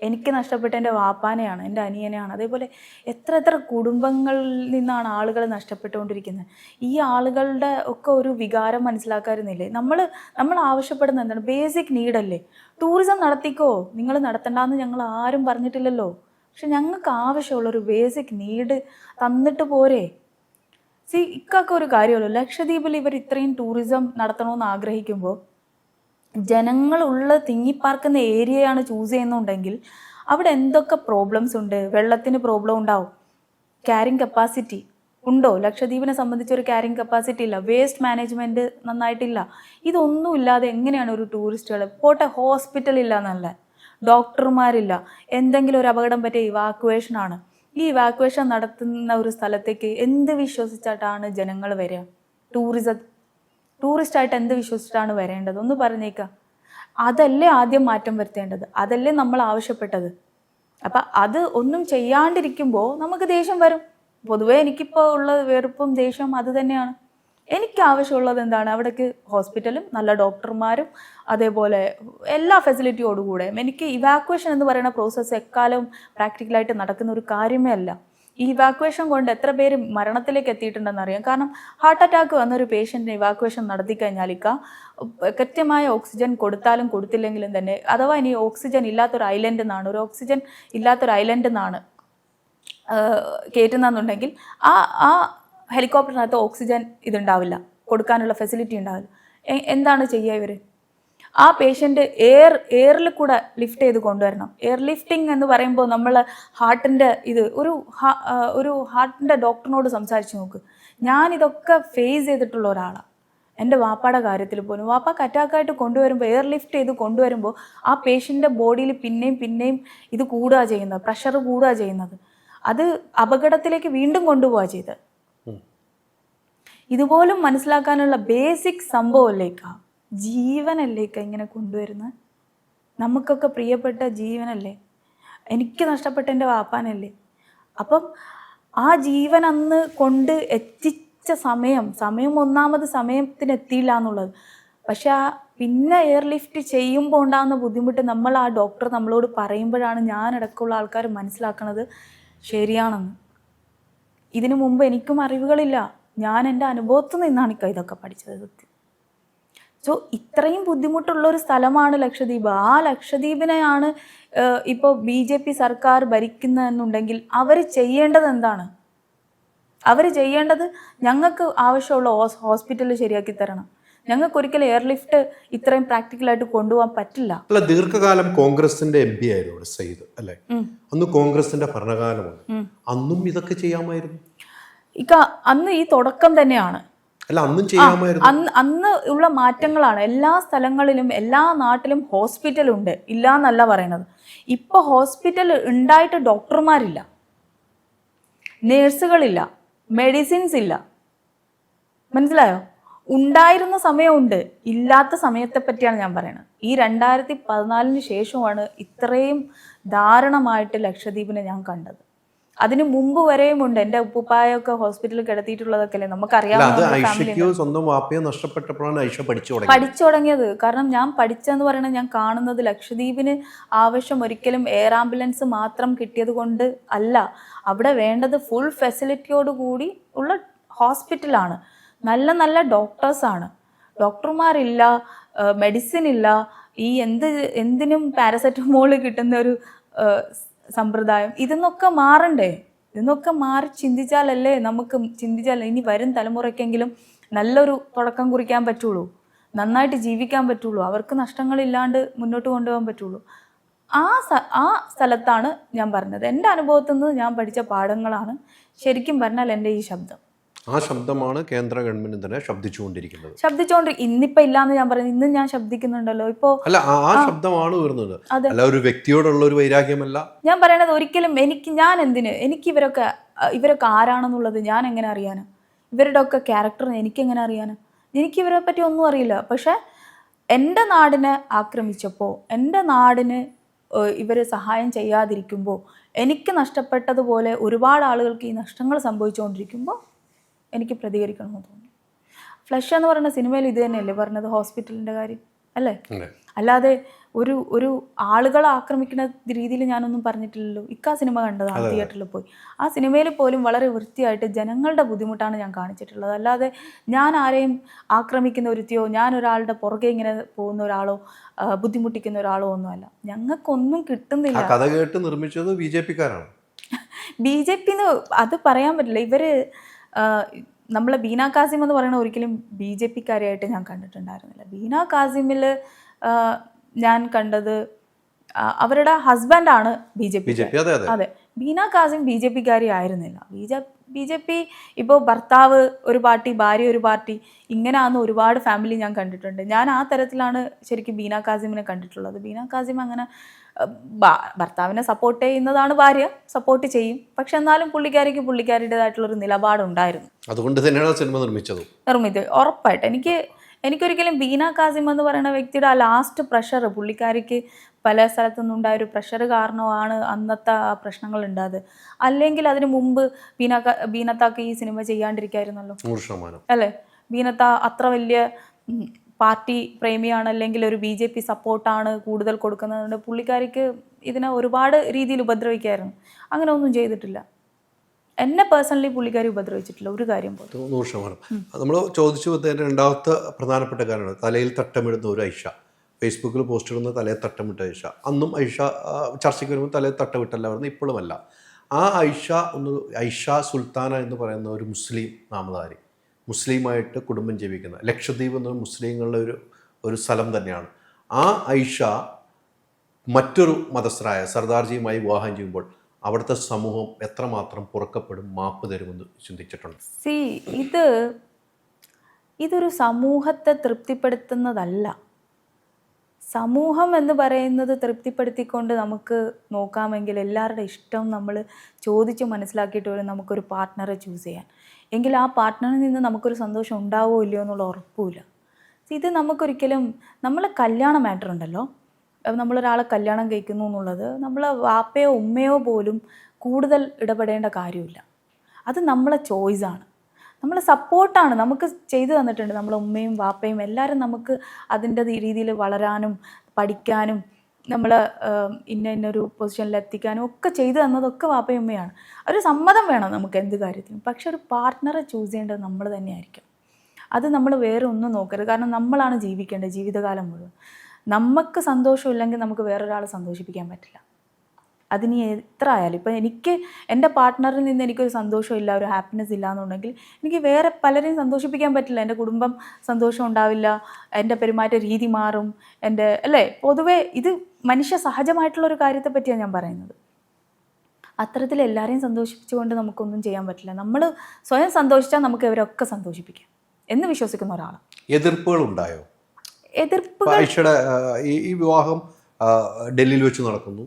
എനിക്ക് നഷ്ടപ്പെട്ട എൻ്റെ വാപ്പാനെയാണ്, എൻ്റെ അനിയനെയാണ്. അതേപോലെ എത്ര കുടുംബങ്ങളിൽ നിന്നാണ് ആളുകൾ നഷ്ടപ്പെട്ടുകൊണ്ടിരിക്കുന്നത്. ഈ ആളുകളുടെ ഒക്കെ ഒരു വികാരം മനസ്സിലാക്കാറുന്നില്ലേ? നമ്മൾ ആവശ്യപ്പെടുന്ന എന്താണ്? ബേസിക് നീഡല്ലേ. ടൂറിസം നടത്തിക്കോ, നിങ്ങൾ നടത്തണ്ടെന്ന് ഞങ്ങൾ ആരും പറഞ്ഞിട്ടില്ലല്ലോ. പക്ഷെ ഞങ്ങൾക്ക് ആവശ്യമുള്ളൊരു ബേസിക് നീഡ് തന്നിട്ട് പോരെ. ഇക്കൊക്കെ ഒരു കാര്യമല്ലോ, ലക്ഷദ്വീപിൽ ഇവർ ഇത്രയും ടൂറിസം നടത്തണമെന്ന് ആഗ്രഹിക്കുമ്പോൾ ജനങ്ങളുള്ള തിങ്ങിപ്പാർക്കുന്ന ഏരിയയാണ് ചൂസ് ചെയ്യുന്നുണ്ടെങ്കിൽ അവിടെ എന്തൊക്കെ പ്രോബ്ലംസ് ഉണ്ട്? വെള്ളത്തിന് പ്രോബ്ലം ഉണ്ടാവും. ക്യാരിങ് കപ്പാസിറ്റി ഉണ്ടോ? ലക്ഷദ്വീപിനെ സംബന്ധിച്ചൊരു ക്യാരിങ് കപ്പാസിറ്റി ഇല്ല. വേസ്റ്റ് മാനേജ്മെൻറ്റ് നന്നായിട്ടില്ല. ഇതൊന്നും ഇല്ലാതെ എങ്ങനെയാണ് ഒരു ടൂറിസ്റ്റുകൾ പോട്ടെ? ഹോസ്പിറ്റൽ ഇല്ല എന്നല്ല, ഡോക്ടർമാരില്ല. എന്തെങ്കിലും ഒരു അപകടം പറ്റിയ ഇവാക്വേഷനാണ്. ഈ ഇവാക്വേഷൻ നടത്തുന്ന ഒരു സ്ഥലത്തേക്ക് എന്ത് വിശ്വസിച്ചിട്ടാണ് ജനങ്ങൾ വരിക? ടൂറിസ്റ്റായിട്ട് എന്ത് വിശ്വസിച്ചിട്ടാണ് വരേണ്ടത്? ഒന്ന് പറഞ്ഞേക്കാം. അതല്ലേ ആദ്യം മാറ്റം വരുത്തേണ്ടത്, അതല്ലേ നമ്മൾ ആവശ്യപ്പെട്ടത്. അപ്പം അത് ഒന്നും ചെയ്യാണ്ടിരിക്കുമ്പോൾ നമുക്ക് ദേഷ്യം വരും. പൊതുവേ എനിക്കിപ്പോൾ ഉള്ള വെറുപ്പും ദേഷ്യവും അത് തന്നെയാണ്. എനിക്ക് ആവശ്യമുള്ളത് എന്താണ്? അവിടേക്ക് ഹോസ്പിറ്റലും നല്ല ഡോക്ടർമാരും അതേപോലെ എല്ലാ ഫെസിലിറ്റിയോടുകൂടെ. എനിക്ക് ഇവാക്വേഷൻ എന്ന് പറയുന്ന പ്രോസസ്സ് എക്കാലവും പ്രാക്ടിക്കലായിട്ട് നടക്കുന്ന ഒരു കാര്യമേ അല്ല. ഈ ഇവാക്വേഷൻ കൊണ്ട് എത്ര പേര് മരണത്തിലേക്ക് എത്തിയിട്ടുണ്ടെന്ന് അറിയാം. കാരണം ഹാർട്ട് അറ്റാക്ക് വന്നൊരു പേഷ്യൻറ്റിന് ഇവാക്വേഷൻ നടത്തി കഴിഞ്ഞാൽ കൃത്യമായ ഓക്സിജൻ കൊടുത്താലും കൊടുത്തില്ലെങ്കിലും തന്നെ, അഥവാ ഇനി ഓക്സിജൻ ഇല്ലാത്തൊരു ഐലൻഡിൽ നിന്നാണ്, ഒരു ഓക്സിജൻ ഇല്ലാത്തൊരു ഐലൻഡിൽ നിന്നാണ് കയറ്റുന്നതെന്നുണ്ടെങ്കിൽ ആ ഹെലികോപ്റ്ററിനകത്ത് ഓക്സിജൻ ഇതുണ്ടാവില്ല, കൊടുക്കാനുള്ള ഫെസിലിറ്റി ഉണ്ടാവില്ല. എന്താണ് ചെയ്യുക ഇവർ? ആ പേഷ്യൻ്റ് എയറിൽ കൂടെ ലിഫ്റ്റ് ചെയ്ത് കൊണ്ടുവരണം. എയർ ലിഫ്റ്റിംഗ് എന്ന് പറയുമ്പോൾ നമ്മൾ ഹാർട്ടിൻ്റെ ഒരു ഹാർട്ടിൻ്റെ ഡോക്ടറിനോട് സംസാരിച്ച് നോക്ക്. ഞാനിതൊക്കെ ഫേസ് ചെയ്തിട്ടുള്ള ഒരാളാണ്. എൻ്റെ വാപ്പയുടെ കാര്യത്തിൽ പോലും വാപ്പക്ക് അറ്റാക്കായിട്ട് കൊണ്ടുവരുമ്പോൾ എയർ ലിഫ്റ്റ് ചെയ്ത് കൊണ്ടുവരുമ്പോൾ ആ പേഷ്യൻ്റെ ബോഡിയിൽ പിന്നെയും പിന്നെയും ഇത് കൂടുക ചെയ്യുന്നത്, പ്രഷർ കൂടുക ചെയ്യുന്നത്. അത് അപകടത്തിലേക്ക് വീണ്ടും കൊണ്ടുപോവുക ചെയ്തത്. ഇതുപോലും മനസ്സിലാക്കാനുള്ള ബേസിക് സംഭവമല്ലേക്കാ, ജീവനല്ലേക്കാ ഇങ്ങനെ കൊണ്ടുവരുന്നത്. നമുക്കൊക്കെ പ്രിയപ്പെട്ട ജീവനല്ലേ, എനിക്ക് നഷ്ടപ്പെട്ട എൻ്റെ വാപ്പാനല്ലേ. അപ്പം ആ ജീവൻ അന്ന് കൊണ്ട് എത്തിച്ച സമയം ഒന്നാമത് സമയത്തിന് എത്തിയില്ല എന്നുള്ളത്. പക്ഷെ ആ പിന്നെ എയർ ലിഫ്റ്റ് ചെയ്യുമ്പോൾ ഉണ്ടാകുന്ന ബുദ്ധിമുട്ട് നമ്മൾ ആ ഡോക്ടർ നമ്മളോട് പറയുമ്പോഴാണ് ഞാനടക്കമുള്ള ആൾക്കാർ മനസ്സിലാക്കണത് ശരിയാണെന്ന്. ഇതിനു മുമ്പ് എനിക്കും അറിവുകളില്ല, ഞാൻ എൻ്റെ അനുഭവത്തിൽ നിന്നാണ് ഇതൊക്കെ പഠിച്ചത് സത്യം. സോ ഇത്രയും ബുദ്ധിമുട്ടുള്ളൊരു സ്ഥലമാണ് ലക്ഷദ്വീപ്. ആ ലക്ഷദ്വീപിനെയാണ് ഇപ്പോൾ BJP സർക്കാർ ഭരിക്കുന്നതെന്നുണ്ടെങ്കിൽ അവർ ചെയ്യേണ്ടത് എന്താണ്? അവർ ചെയ്യേണ്ടത് ഞങ്ങൾക്ക് ആവശ്യമുള്ള ഹോസ്പിറ്റൽ ശരിയാക്കി തരണം. ഞങ്ങൾക്ക് ഒരിക്കലും എയർ ലിഫ്റ്റ് ഇത്രയും പ്രാക്ടിക്കലായിട്ട് കൊണ്ടുപോകാൻ പറ്റില്ല. അല്ല, ദീർഘകാലം കോൺഗ്രസിന്റെ MP ആയിരുന്നു സയ്യിദ് അല്ലേ? അന്ന് കോൺഗ്രസിന്റെ ഭരണകാലമാണ്. അന്നും ഇതൊക്കെ ചെയ്യാമായിരുന്നു. അന്ന് ഈ തുടക്കം തന്നെയാണ്. അല്ല, അന്നും ചെയ്യാമായിരുന്നു. അന്ന് ഉള്ള മാറ്റങ്ങളാണ്. എല്ലാ സ്ഥലങ്ങളിലും എല്ലാ നാട്ടിലും ഹോസ്പിറ്റൽ ഉണ്ട്, ഇല്ല എന്നല്ല പറയണത്. ഇപ്പൊ ഹോസ്പിറ്റൽ ഉണ്ടായിട്ട് ഡോക്ടർമാരില്ല, നേഴ്സുകളില്ല, മെഡിസിൻസ് ഇല്ല. മനസ്സിലായോ? ഉണ്ടായിരുന്ന സമയമുണ്ട്, ഇല്ലാത്ത സമയത്തെ പറ്റിയാണ് ഞാൻ പറയുന്നത്. ഈ 2014 ശേഷമാണ് ഇത്രയും ദാരുണമായിട്ട് ലക്ഷദ്വീപിനെ ഞാൻ കണ്ടത്. അതിന് മുമ്പ് വരെയും ഉണ്ട്. എൻ്റെ ഉപ്പുപ്പായൊക്കെ ഹോസ്പിറ്റലിൽ കിടത്തിയിട്ടുള്ളതൊക്കെ അല്ലേ നമുക്കറിയാം. സ്വന്തം വാപ്പയെ നഷ്ടപ്പെട്ടപ്പോഴാണ് ഐഷ പഠിച്ചു തുടങ്ങിയത്. കാരണം ഞാൻ പഠിച്ചെന്ന് പറയുന്നത്, ഞാൻ കാണുന്നത് ലക്ഷദ്വീപിന് ആവശ്യം ഒരിക്കലും എയർ ആംബുലൻസ് മാത്രം കിട്ടിയത് കൊണ്ട് അല്ല. അവിടെ വേണ്ടത് ഫുൾ ഫെസിലിറ്റിയോട് കൂടി ഉള്ള ഹോസ്പിറ്റലാണ്. നല്ല നല്ല ഡോക്ടേഴ്സാണ്. ഡോക്ടർമാരില്ല, മെഡിസിൻ ഇല്ല. ഈ എന്തിനും പാരസെറ്റമോൾ കിട്ടുന്ന ഒരു സമ്പ്രദായം. ഇതൊക്കെ മാറണ്ടേ? ഇതൊക്കെ മാറി ചിന്തിച്ചാലല്ലേ ഇനി വരും തലമുറയ്ക്കെങ്കിലും നല്ലൊരു തുടക്കം കുറിക്കാൻ പറ്റുള്ളൂ, നന്നായിട്ട് ജീവിക്കാൻ പറ്റുള്ളൂ, അവർക്ക് നഷ്ടങ്ങളില്ലാണ്ട് മുന്നോട്ട് കൊണ്ടുപോകാൻ പറ്റുള്ളൂ. ആ സ്ഥലത്താണ് ഞാൻ പറഞ്ഞത്. എൻ്റെ അനുഭവത്തിൽ നിന്ന് ഞാൻ പഠിച്ച പാഠങ്ങളാണ് ശരിക്കും പറഞ്ഞാൽ എൻ്റെ ഈ ശബ്ദം. ആ ശബ്ദമാണ് കേന്ദ്ര ഗവൺമെന്റ് തന്നെ ശബ്ദിച്ചുകൊണ്ടിരിക്കുന്നത്. ഇന്നിപ്പോ ഇല്ലാന്ന് ഞാൻ പറയുന്നത്, ഇന്ന് ഞാൻ ശബ്ദിക്കുന്നുണ്ടല്ലോ. ഇപ്പോ അല്ല, ആ ശബ്ദമാണ് വരുന്നത്, അല്ല ഒരു വ്യക്തിയോടുള്ള ഒരു വൈരാഗ്യമല്ല ഞാൻ പറയണത്. ഒരിക്കലും എനിക്ക് ഇവരൊക്കെ ആരാണെന്നുള്ളത് ഞാൻ എങ്ങനെ അറിയാന്? ഇവരുടെ ഒക്കെ ക്യാരക്ടർ എനിക്ക് എങ്ങനെ അറിയാന്? എനിക്ക് ഇവരെ പറ്റി ഒന്നും അറിയില്ല. പക്ഷെ എൻ്റെ നാടിനെ ആക്രമിച്ചപ്പോൾ, എൻ്റെ നാടിന് ഇവർ സഹായം ചെയ്യാതിരിക്കുമ്പോൾ, എനിക്ക് നഷ്ടപ്പെട്ടതുപോലെ ഒരുപാട് ആളുകൾക്ക് ഈ നഷ്ടങ്ങൾ സംഭവിച്ചുകൊണ്ടിരിക്കുമ്പോൾ എനിക്ക് പ്രതികരിക്കണമെന്ന് തോന്നി. ഫ്ലഷ് എന്ന് പറയുന്ന സിനിമയിൽ ഇത് തന്നെയല്ലേ പറഞ്ഞത്, ഹോസ്പിറ്റലിൻ്റെ കാര്യം അല്ലേ? അല്ലാതെ ഒരു ആളുകളെ ആക്രമിക്കുന്ന രീതിയിൽ ഞാനൊന്നും പറഞ്ഞിട്ടില്ലല്ലോ. സിനിമ കണ്ടതാണ് തിയേറ്ററിൽ പോയി. ആ സിനിമയിൽ പോലും വളരെ വൃത്തിയായിട്ട് ജനങ്ങളുടെ ബുദ്ധിമുട്ടാണ് ഞാൻ കാണിച്ചിട്ടുള്ളത്. അല്ലാതെ ഞാൻ ആരെയും ആക്രമിക്കുന്ന ഒരുത്തിയോ, ഞാൻ ഒരാളുടെ പുറകെ ഇങ്ങനെ പോകുന്ന ഒരാളോ, ബുദ്ധിമുട്ടിക്കുന്ന ഒരാളോ ഒന്നുമല്ല. ഞങ്ങൾക്കൊന്നും കിട്ടുന്നില്ല. കഥ കേട്ട് നിർമ്മിച്ചത് BJP-കാരാണ്. BJP അത് പറയാൻ പറ്റില്ല. ഇവര് നമ്മളെ ബീന കാസിം എന്ന് പറയുന്ന ഒരിക്കലും BJP-കാരിയായിട്ട് ഞാൻ കണ്ടിട്ടുണ്ടായിരുന്നില്ല. ബീന കാസിമിൽ ഞാൻ കണ്ടത് അവരുടെ ഹസ്ബൻഡാണ് BJP. അതെ, ബീന കാസിം BJP-കാരി ആയിരുന്നില്ല. BJP ഇപ്പോൾ ഭർത്താവ് ഒരു പാർട്ടി, ഭാര്യ ഒരു പാർട്ടി, ഇങ്ങനെയാണെന്ന് ഒരുപാട് ഫാമിലി ഞാൻ കണ്ടിട്ടുണ്ട്. ഞാൻ ആ തരത്തിലാണ് ശരിക്കും ബീന കാസിമിനെ കണ്ടിട്ടുള്ളത്. ബീന കാസിം അങ്ങനെ ഭർത്താവിനെ സപ്പോർട്ട് ചെയ്യുന്നതാണ് ഭാര്യ, സപ്പോർട്ട് ചെയ്യും. പക്ഷെ എന്നാലും പുള്ളിക്കാരിയുടേതായിട്ടുള്ളൊരു നിലപാടുണ്ടായിരുന്നു. അതുകൊണ്ട് തന്നെയാണ് സിനിമ നിർമ്മിച്ചത്. ഉറപ്പായിട്ട് എനിക്കൊരിക്കലും ബീന കാസിം എന്ന് പറയുന്ന വ്യക്തിയുടെ ആ ലാസ്റ്റ് പ്രഷർ, പുള്ളിക്കാരിക്ക് പല സ്ഥലത്തുനിന്നുണ്ടായ ഒരു പ്രഷർ കാരണമാണ് അന്നത്തെ ആ പ്രശ്നങ്ങൾ ഉണ്ടായത്. അല്ലെങ്കിൽ അതിന് മുമ്പ് ബീനത്താക്ക് ഈ സിനിമ ചെയ്യാണ്ടിരിക്കായിരുന്നല്ലോ, അല്ലേ? ബീനത്ത അത്ര വലിയ പാർട്ടി പ്രേമിയാണ്, അല്ലെങ്കിൽ ഒരു BJP സപ്പോർട്ടാണ് കൂടുതൽ കൊടുക്കുന്നത്. പുള്ളിക്കാരിക്ക് ഇതിനെ ഒരുപാട് രീതിയിൽ ഉപദ്രവിക്കായിരുന്നു. അങ്ങനെ ഒന്നും ചെയ്തിട്ടില്ല. എന്നെ പേഴ്സണലി പുള്ളിക്കാരി ഉപദ്രവിച്ചിട്ടില്ല ഒരു കാര്യം പോലും. 100%. നമ്മൾ ചോദിച്ചു വന്നതിൻ്റെ രണ്ടാമത്തെ പ്രധാനപ്പെട്ട കാര്യമാണ് തലയിൽ തട്ടമിടുന്ന ഒരു ഐഷ. ഫേസ്ബുക്കിൽ പോസ്റ്റ് ഇടുന്ന തലയിൽ തട്ടമിട്ട ഐഷ. അന്നും ഐഷ ചർച്ചയ്ക്ക് വരുമ്പോൾ തലയിൽ തട്ടമിട്ടല്ല പറയുന്നത്, ഇപ്പോഴുമല്ല. ആ ഐഷ സുൽത്താന എന്ന് പറയുന്ന ഒരു മുസ്ലിം നാമധാരി, മുസ്ലിമായിട്ട് കുടുംബം ജീവിക്കുന്ന, ലക്ഷദ്വീപ് എന്ന മുസ്ലിങ്ങളുടെ ഒരു സ്ഥലം തന്നെയാണ്. ആ ഐഷ മറ്റൊരു മതസ്ഥരായ സർദാർജിയുമായി വിവാഹം ചെയ്യുമ്പോൾ അവിടുത്തെ സമൂഹം എത്രമാത്രം പുറക്കപ്പെടും, മാപ്പ് തരുമെന്ന് ചിന്തിച്ചിട്ടുണ്ട്? ഇതൊരു സമൂഹത്തെ തൃപ്തിപ്പെടുത്തുന്നതല്ല. സമൂഹം എന്ന് പറയുന്നത് തൃപ്തിപ്പെടുത്തിക്കൊണ്ട് നമുക്ക് നോക്കാമെങ്കിൽ എല്ലാവരുടെ ഇഷ്ടം നമ്മൾ ചോദിച്ച് മനസ്സിലാക്കിയിട്ട് വേണം നമുക്കൊരു പാർട്ട്ണറെ ചൂസ് ചെയ്യാൻ. എങ്കിൽ ആ പാർട്ട്ണറിൽ നിന്ന് നമുക്കൊരു സന്തോഷം ഉണ്ടാവുമോ ഇല്ലയോ എന്നുള്ള ഉറപ്പില്ല. ഇത് നമുക്കൊരിക്കലും നമ്മളെ കല്യാണ മാറ്റർ ഉണ്ടല്ലോ, നമ്മളൊരാളെ കല്യാണം കഴിക്കുന്നു എന്നുള്ളത് നമ്മളെ വാപ്പയോ ഉമ്മയോ പോലും കൂടുതൽ ഇടപെടേണ്ട കാര്യമില്ല. അത് നമ്മളെ ചോയ്സാണ്, നമ്മളെ സപ്പോർട്ടാണ്. നമുക്ക് ചെയ്തു തന്നിട്ടുണ്ട് നമ്മളെ ഉമ്മയും വാപ്പയും എല്ലാവരും നമുക്ക് അതിൻ്റെ രീതിയിൽ വളരാനും പഠിക്കാനും നമ്മളെ ഇന്നൊരു പൊസിഷനിൽ എത്തിക്കാനും ഒക്കെ ചെയ്തു തന്നതൊക്കെ വാപ്പയും ഉമ്മയാണ്. ഒരു സമ്മതം വേണം നമുക്ക് എന്ത് കാര്യത്തിനും. പക്ഷെ ഒരു പാർട്ട്ണറെ ചൂസ് ചെയ്യേണ്ടത് നമ്മൾ തന്നെയായിരിക്കും. അത് നമ്മൾ വേറെ ഒന്നും നോക്കരുത്. കാരണം നമ്മളാണ് ജീവിക്കേണ്ടത് ജീവിതകാലം മുഴുവൻ. നമുക്ക് സന്തോഷമില്ലെങ്കിൽ നമുക്ക് വേറൊരാളെ സന്തോഷിപ്പിക്കാൻ പറ്റില്ല. അതിനി എത്ര ആയാലും. ഇപ്പം എനിക്ക് എൻ്റെ പാർട്ട്ണറിൽ നിന്ന് എനിക്കൊരു സന്തോഷമില്ല, ഒരു ഹാപ്പിനെസ് ഇല്ല എന്നുണ്ടെങ്കിൽ എനിക്ക് വേറെ പലരെയും സന്തോഷിപ്പിക്കാൻ പറ്റില്ല. എൻ്റെ കുടുംബം സന്തോഷം ഉണ്ടാവില്ല, എൻ്റെ പെരുമാറ്റ രീതി മാറും, എൻ്റെ അല്ലേ. പൊതുവേ ഇത് മനുഷ്യ സഹജമായിട്ടുള്ളൊരു കാര്യത്തെ പറ്റിയാണ് ഞാൻ പറയുന്നത്. അത്തരത്തിൽ എല്ലാവരെയും സന്തോഷിപ്പിച്ചുകൊണ്ട് നമുക്കൊന്നും ചെയ്യാൻ പറ്റില്ല. നമ്മൾ സ്വയം സന്തോഷിച്ചാൽ നമുക്ക് ഇവരൊക്കെ സന്തോഷിപ്പിക്കാം എന്ന് വിശ്വസിക്കുന്ന ഒരാളാണ്. എതിർപ്പുകൾ ഉണ്ടായോ? എതിർപ്പുകൾ ആയിഷയുടെ ഈ വിവാഹം ഡൽഹിയിൽ വെച്ച് നടക്കുന്നു,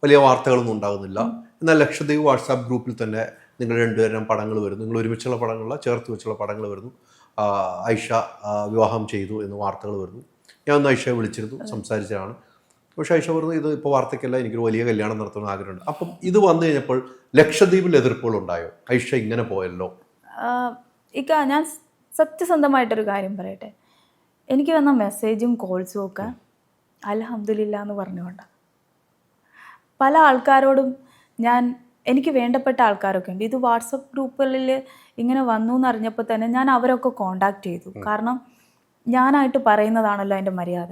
വലിയ വാർത്തകളൊന്നും ഉണ്ടാകുന്നില്ല. എന്നാൽ ലക്ഷദ്വീപ് വാട്സാപ്പ് ഗ്രൂപ്പിൽ തന്നെ നിങ്ങൾ രണ്ടുപേരും പടങ്ങൾ വരുന്നു, നിങ്ങൾ ഒരുമിച്ചുള്ള പടങ്ങളില്ല ചേർത്ത് വെച്ചുള്ള പടങ്ങൾ വരുന്നു. ആയിഷ വിവാഹം ചെയ്തു എന്ന് വാർത്തകൾ വരുന്നു. ഞാൻ ഒന്ന് ആയിഷയെ വിളിച്ചിരുന്നു, സംസാരിച്ചതാണ്. പക്ഷേ ആയിഷ പറഞ്ഞു ഇത് ഇപ്പോൾ വാർത്തയ്ക്കല്ല, എനിക്കൊരു വലിയ കല്യാണം നടത്തണമെന്ന് ആഗ്രഹമുണ്ട്. അപ്പം ഇത് വന്നു കഴിഞ്ഞപ്പോൾ ലക്ഷദ്വീപിൽ എതിർപ്പുകൾ ഉണ്ടായോ? ആയിഷ ഇങ്ങനെ പോയല്ലോ. ഞാൻ സത്യസന്ധമായിട്ടൊരു കാര്യം പറയട്ടെ, എനിക്ക് വന്ന മെസ്സേജും കോൾസും ഒക്കെ അൽഹംദുലില്ലാ എന്ന് പറഞ്ഞുകൊണ്ടാണ്. പല ആൾക്കാരോടും എനിക്ക് വേണ്ടപ്പെട്ട ആൾക്കാരൊക്കെ ഉണ്ട്. ഇത് വാട്സപ്പ് ഗ്രൂപ്പുകളിൽ ഇങ്ങനെ വന്നു എന്നറിഞ്ഞപ്പോൾ തന്നെ ഞാൻ അവരൊക്കെ കോണ്ടാക്ട് ചെയ്തു. കാരണം ഞാനായിട്ട് പറയുന്നതാണല്ലോ എൻ്റെ മര്യാദ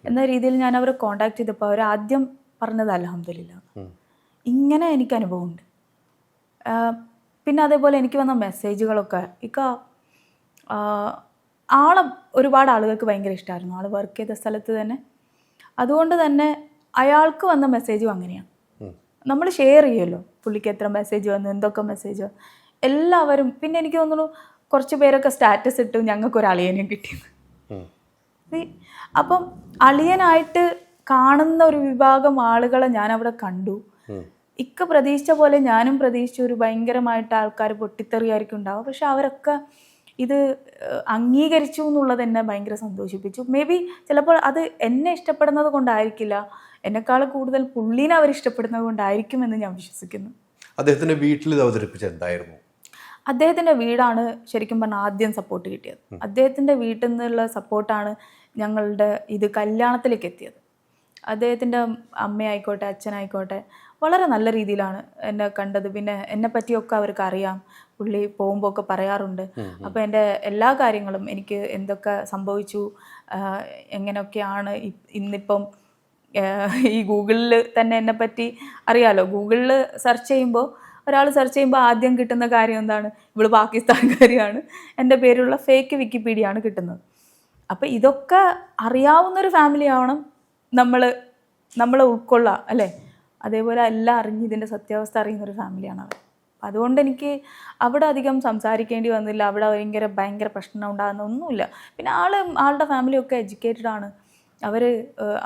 എന്ന രീതിയിൽ ഞാൻ അവരെ കോണ്ടാക്ട് ചെയ്തപ്പോൾ അവർ ആദ്യം പറഞ്ഞത് അൽഹംദുലില്ലാ. ഇങ്ങനെ എനിക്ക് അനുഭവമുണ്ട്. പിന്നെ അതേപോലെ എനിക്ക് വന്ന മെസ്സേജുകളൊക്കെ ആളെ ഒരുപാട് ആളുകൾക്ക് ഭയങ്കര ഇഷ്ടമായിരുന്നു. ആൾ വർക്ക് ചെയ്ത സ്ഥലത്ത് തന്നെ. അതുകൊണ്ട് തന്നെ അയാൾക്ക് വന്ന മെസ്സേജും അങ്ങനെയാണ്. നമ്മൾ ഷെയർ ചെയ്യുമല്ലോ, പുള്ളിക്ക് എത്ര മെസ്സേജ് വന്നു, എന്തൊക്കെ മെസ്സേജ് വന്നു എല്ലാവരും. പിന്നെ എനിക്ക് തോന്നുന്നു കുറച്ച് പേരൊക്കെ സ്റ്റാറ്റസ് ഇട്ടു ഞങ്ങൾക്കൊരു അളിയനും കിട്ടിയത്. അപ്പം അളിയനായിട്ട് കാണുന്ന ഒരു വിഭാഗം ആളുകളെ ഞാൻ അവിടെ കണ്ടു. പ്രതീക്ഷിച്ച പോലെ ഞാനും പ്രതീക്ഷിച്ചു ഒരു ഭയങ്കരമായിട്ട് ആൾക്കാർ പൊട്ടിത്തെറിയായിരിക്കും ഉണ്ടാവുക. പക്ഷെ അവരൊക്കെ ഇത് അംഗീകരിച്ചു എന്നുള്ളത് എന്നെ ഭയങ്കര സന്തോഷിപ്പിച്ചു. മേ ബി ചിലപ്പോൾ അത് എന്നെ ഇഷ്ടപ്പെടുന്നത് കൊണ്ടായിരിക്കില്ല, എന്നെക്കാൾ കൂടുതൽ പുള്ളീനെ അവർ ഇഷ്ടപ്പെടുന്നത് കൊണ്ടായിരിക്കുമെന്ന് ഞാൻ വിശ്വസിക്കുന്നു. അദ്ദേഹത്തിൻ്റെ വീട്ടിൽ ഇത് അവതരിപ്പിച്ചത് എന്തായിരുന്നു? അദ്ദേഹത്തിൻ്റെ വീടാണ് ശരിക്കും പറഞ്ഞാൽ ആദ്യം സപ്പോർട്ട് കിട്ടിയത്. അദ്ദേഹത്തിൻ്റെ വീട്ടിൽ നിന്നുള്ള സപ്പോർട്ടാണ് ഞങ്ങളുടെ ഇത് കല്യാണത്തിലേക്ക് എത്തിയത്. അദ്ദേഹത്തിൻ്റെ അമ്മയായിക്കോട്ടെ അച്ഛനായിക്കോട്ടെ വളരെ നല്ല രീതിയിലാണ് എന്നെ കണ്ടത്. പിന്നെ എന്നെ പറ്റിയൊക്കെ അവർക്ക് അറിയാം, പുള്ളി പോകുമ്പോൾ ഒക്കെ പറയാറുണ്ട്. അപ്പോൾ എൻ്റെ എല്ലാ കാര്യങ്ങളും എനിക്ക് എന്തൊക്കെ സംഭവിച്ചു, എങ്ങനെയൊക്കെയാണ് ഇന്നിപ്പം ഈ ഗൂഗിളിൽ തന്നെ എന്നെപ്പറ്റി അറിയാമല്ലോ. ഗൂഗിളിൽ സെർച്ച് ചെയ്യുമ്പോൾ ഒരാൾ സെർച്ച് ചെയ്യുമ്പോൾ ആദ്യം കിട്ടുന്ന കാര്യം എന്താണ്? ഇവള് പാകിസ്ഥാൻകാരിയാണ്, എൻ്റെ പേരുള്ള ഫേക്ക് വിക്കിപീഡിയ ആണ് കിട്ടുന്നത്. അപ്പോൾ ഇതൊക്കെ അറിയാവുന്നൊരു ഫാമിലി ആവണം നമ്മൾ ഉൾക്കൊള്ളുക അല്ലേ. അതേപോലെ എല്ലാം അറിഞ്ഞ് ഇതിൻ്റെ സത്യാവസ്ഥ അറിയുന്നൊരു ഫാമിലിയാണ് അവർ. അതുകൊണ്ട് എനിക്ക് അവിടെ അധികം സംസാരിക്കേണ്ടി വന്നില്ല. അവിടെ ഭയങ്കര പ്രശ്നം ഉണ്ടാകുന്ന ഒന്നുമില്ല. പിന്നെ ആളുടെ ഫാമിലിയൊക്കെ എഡ്യൂക്കേറ്റഡ് ആണ്.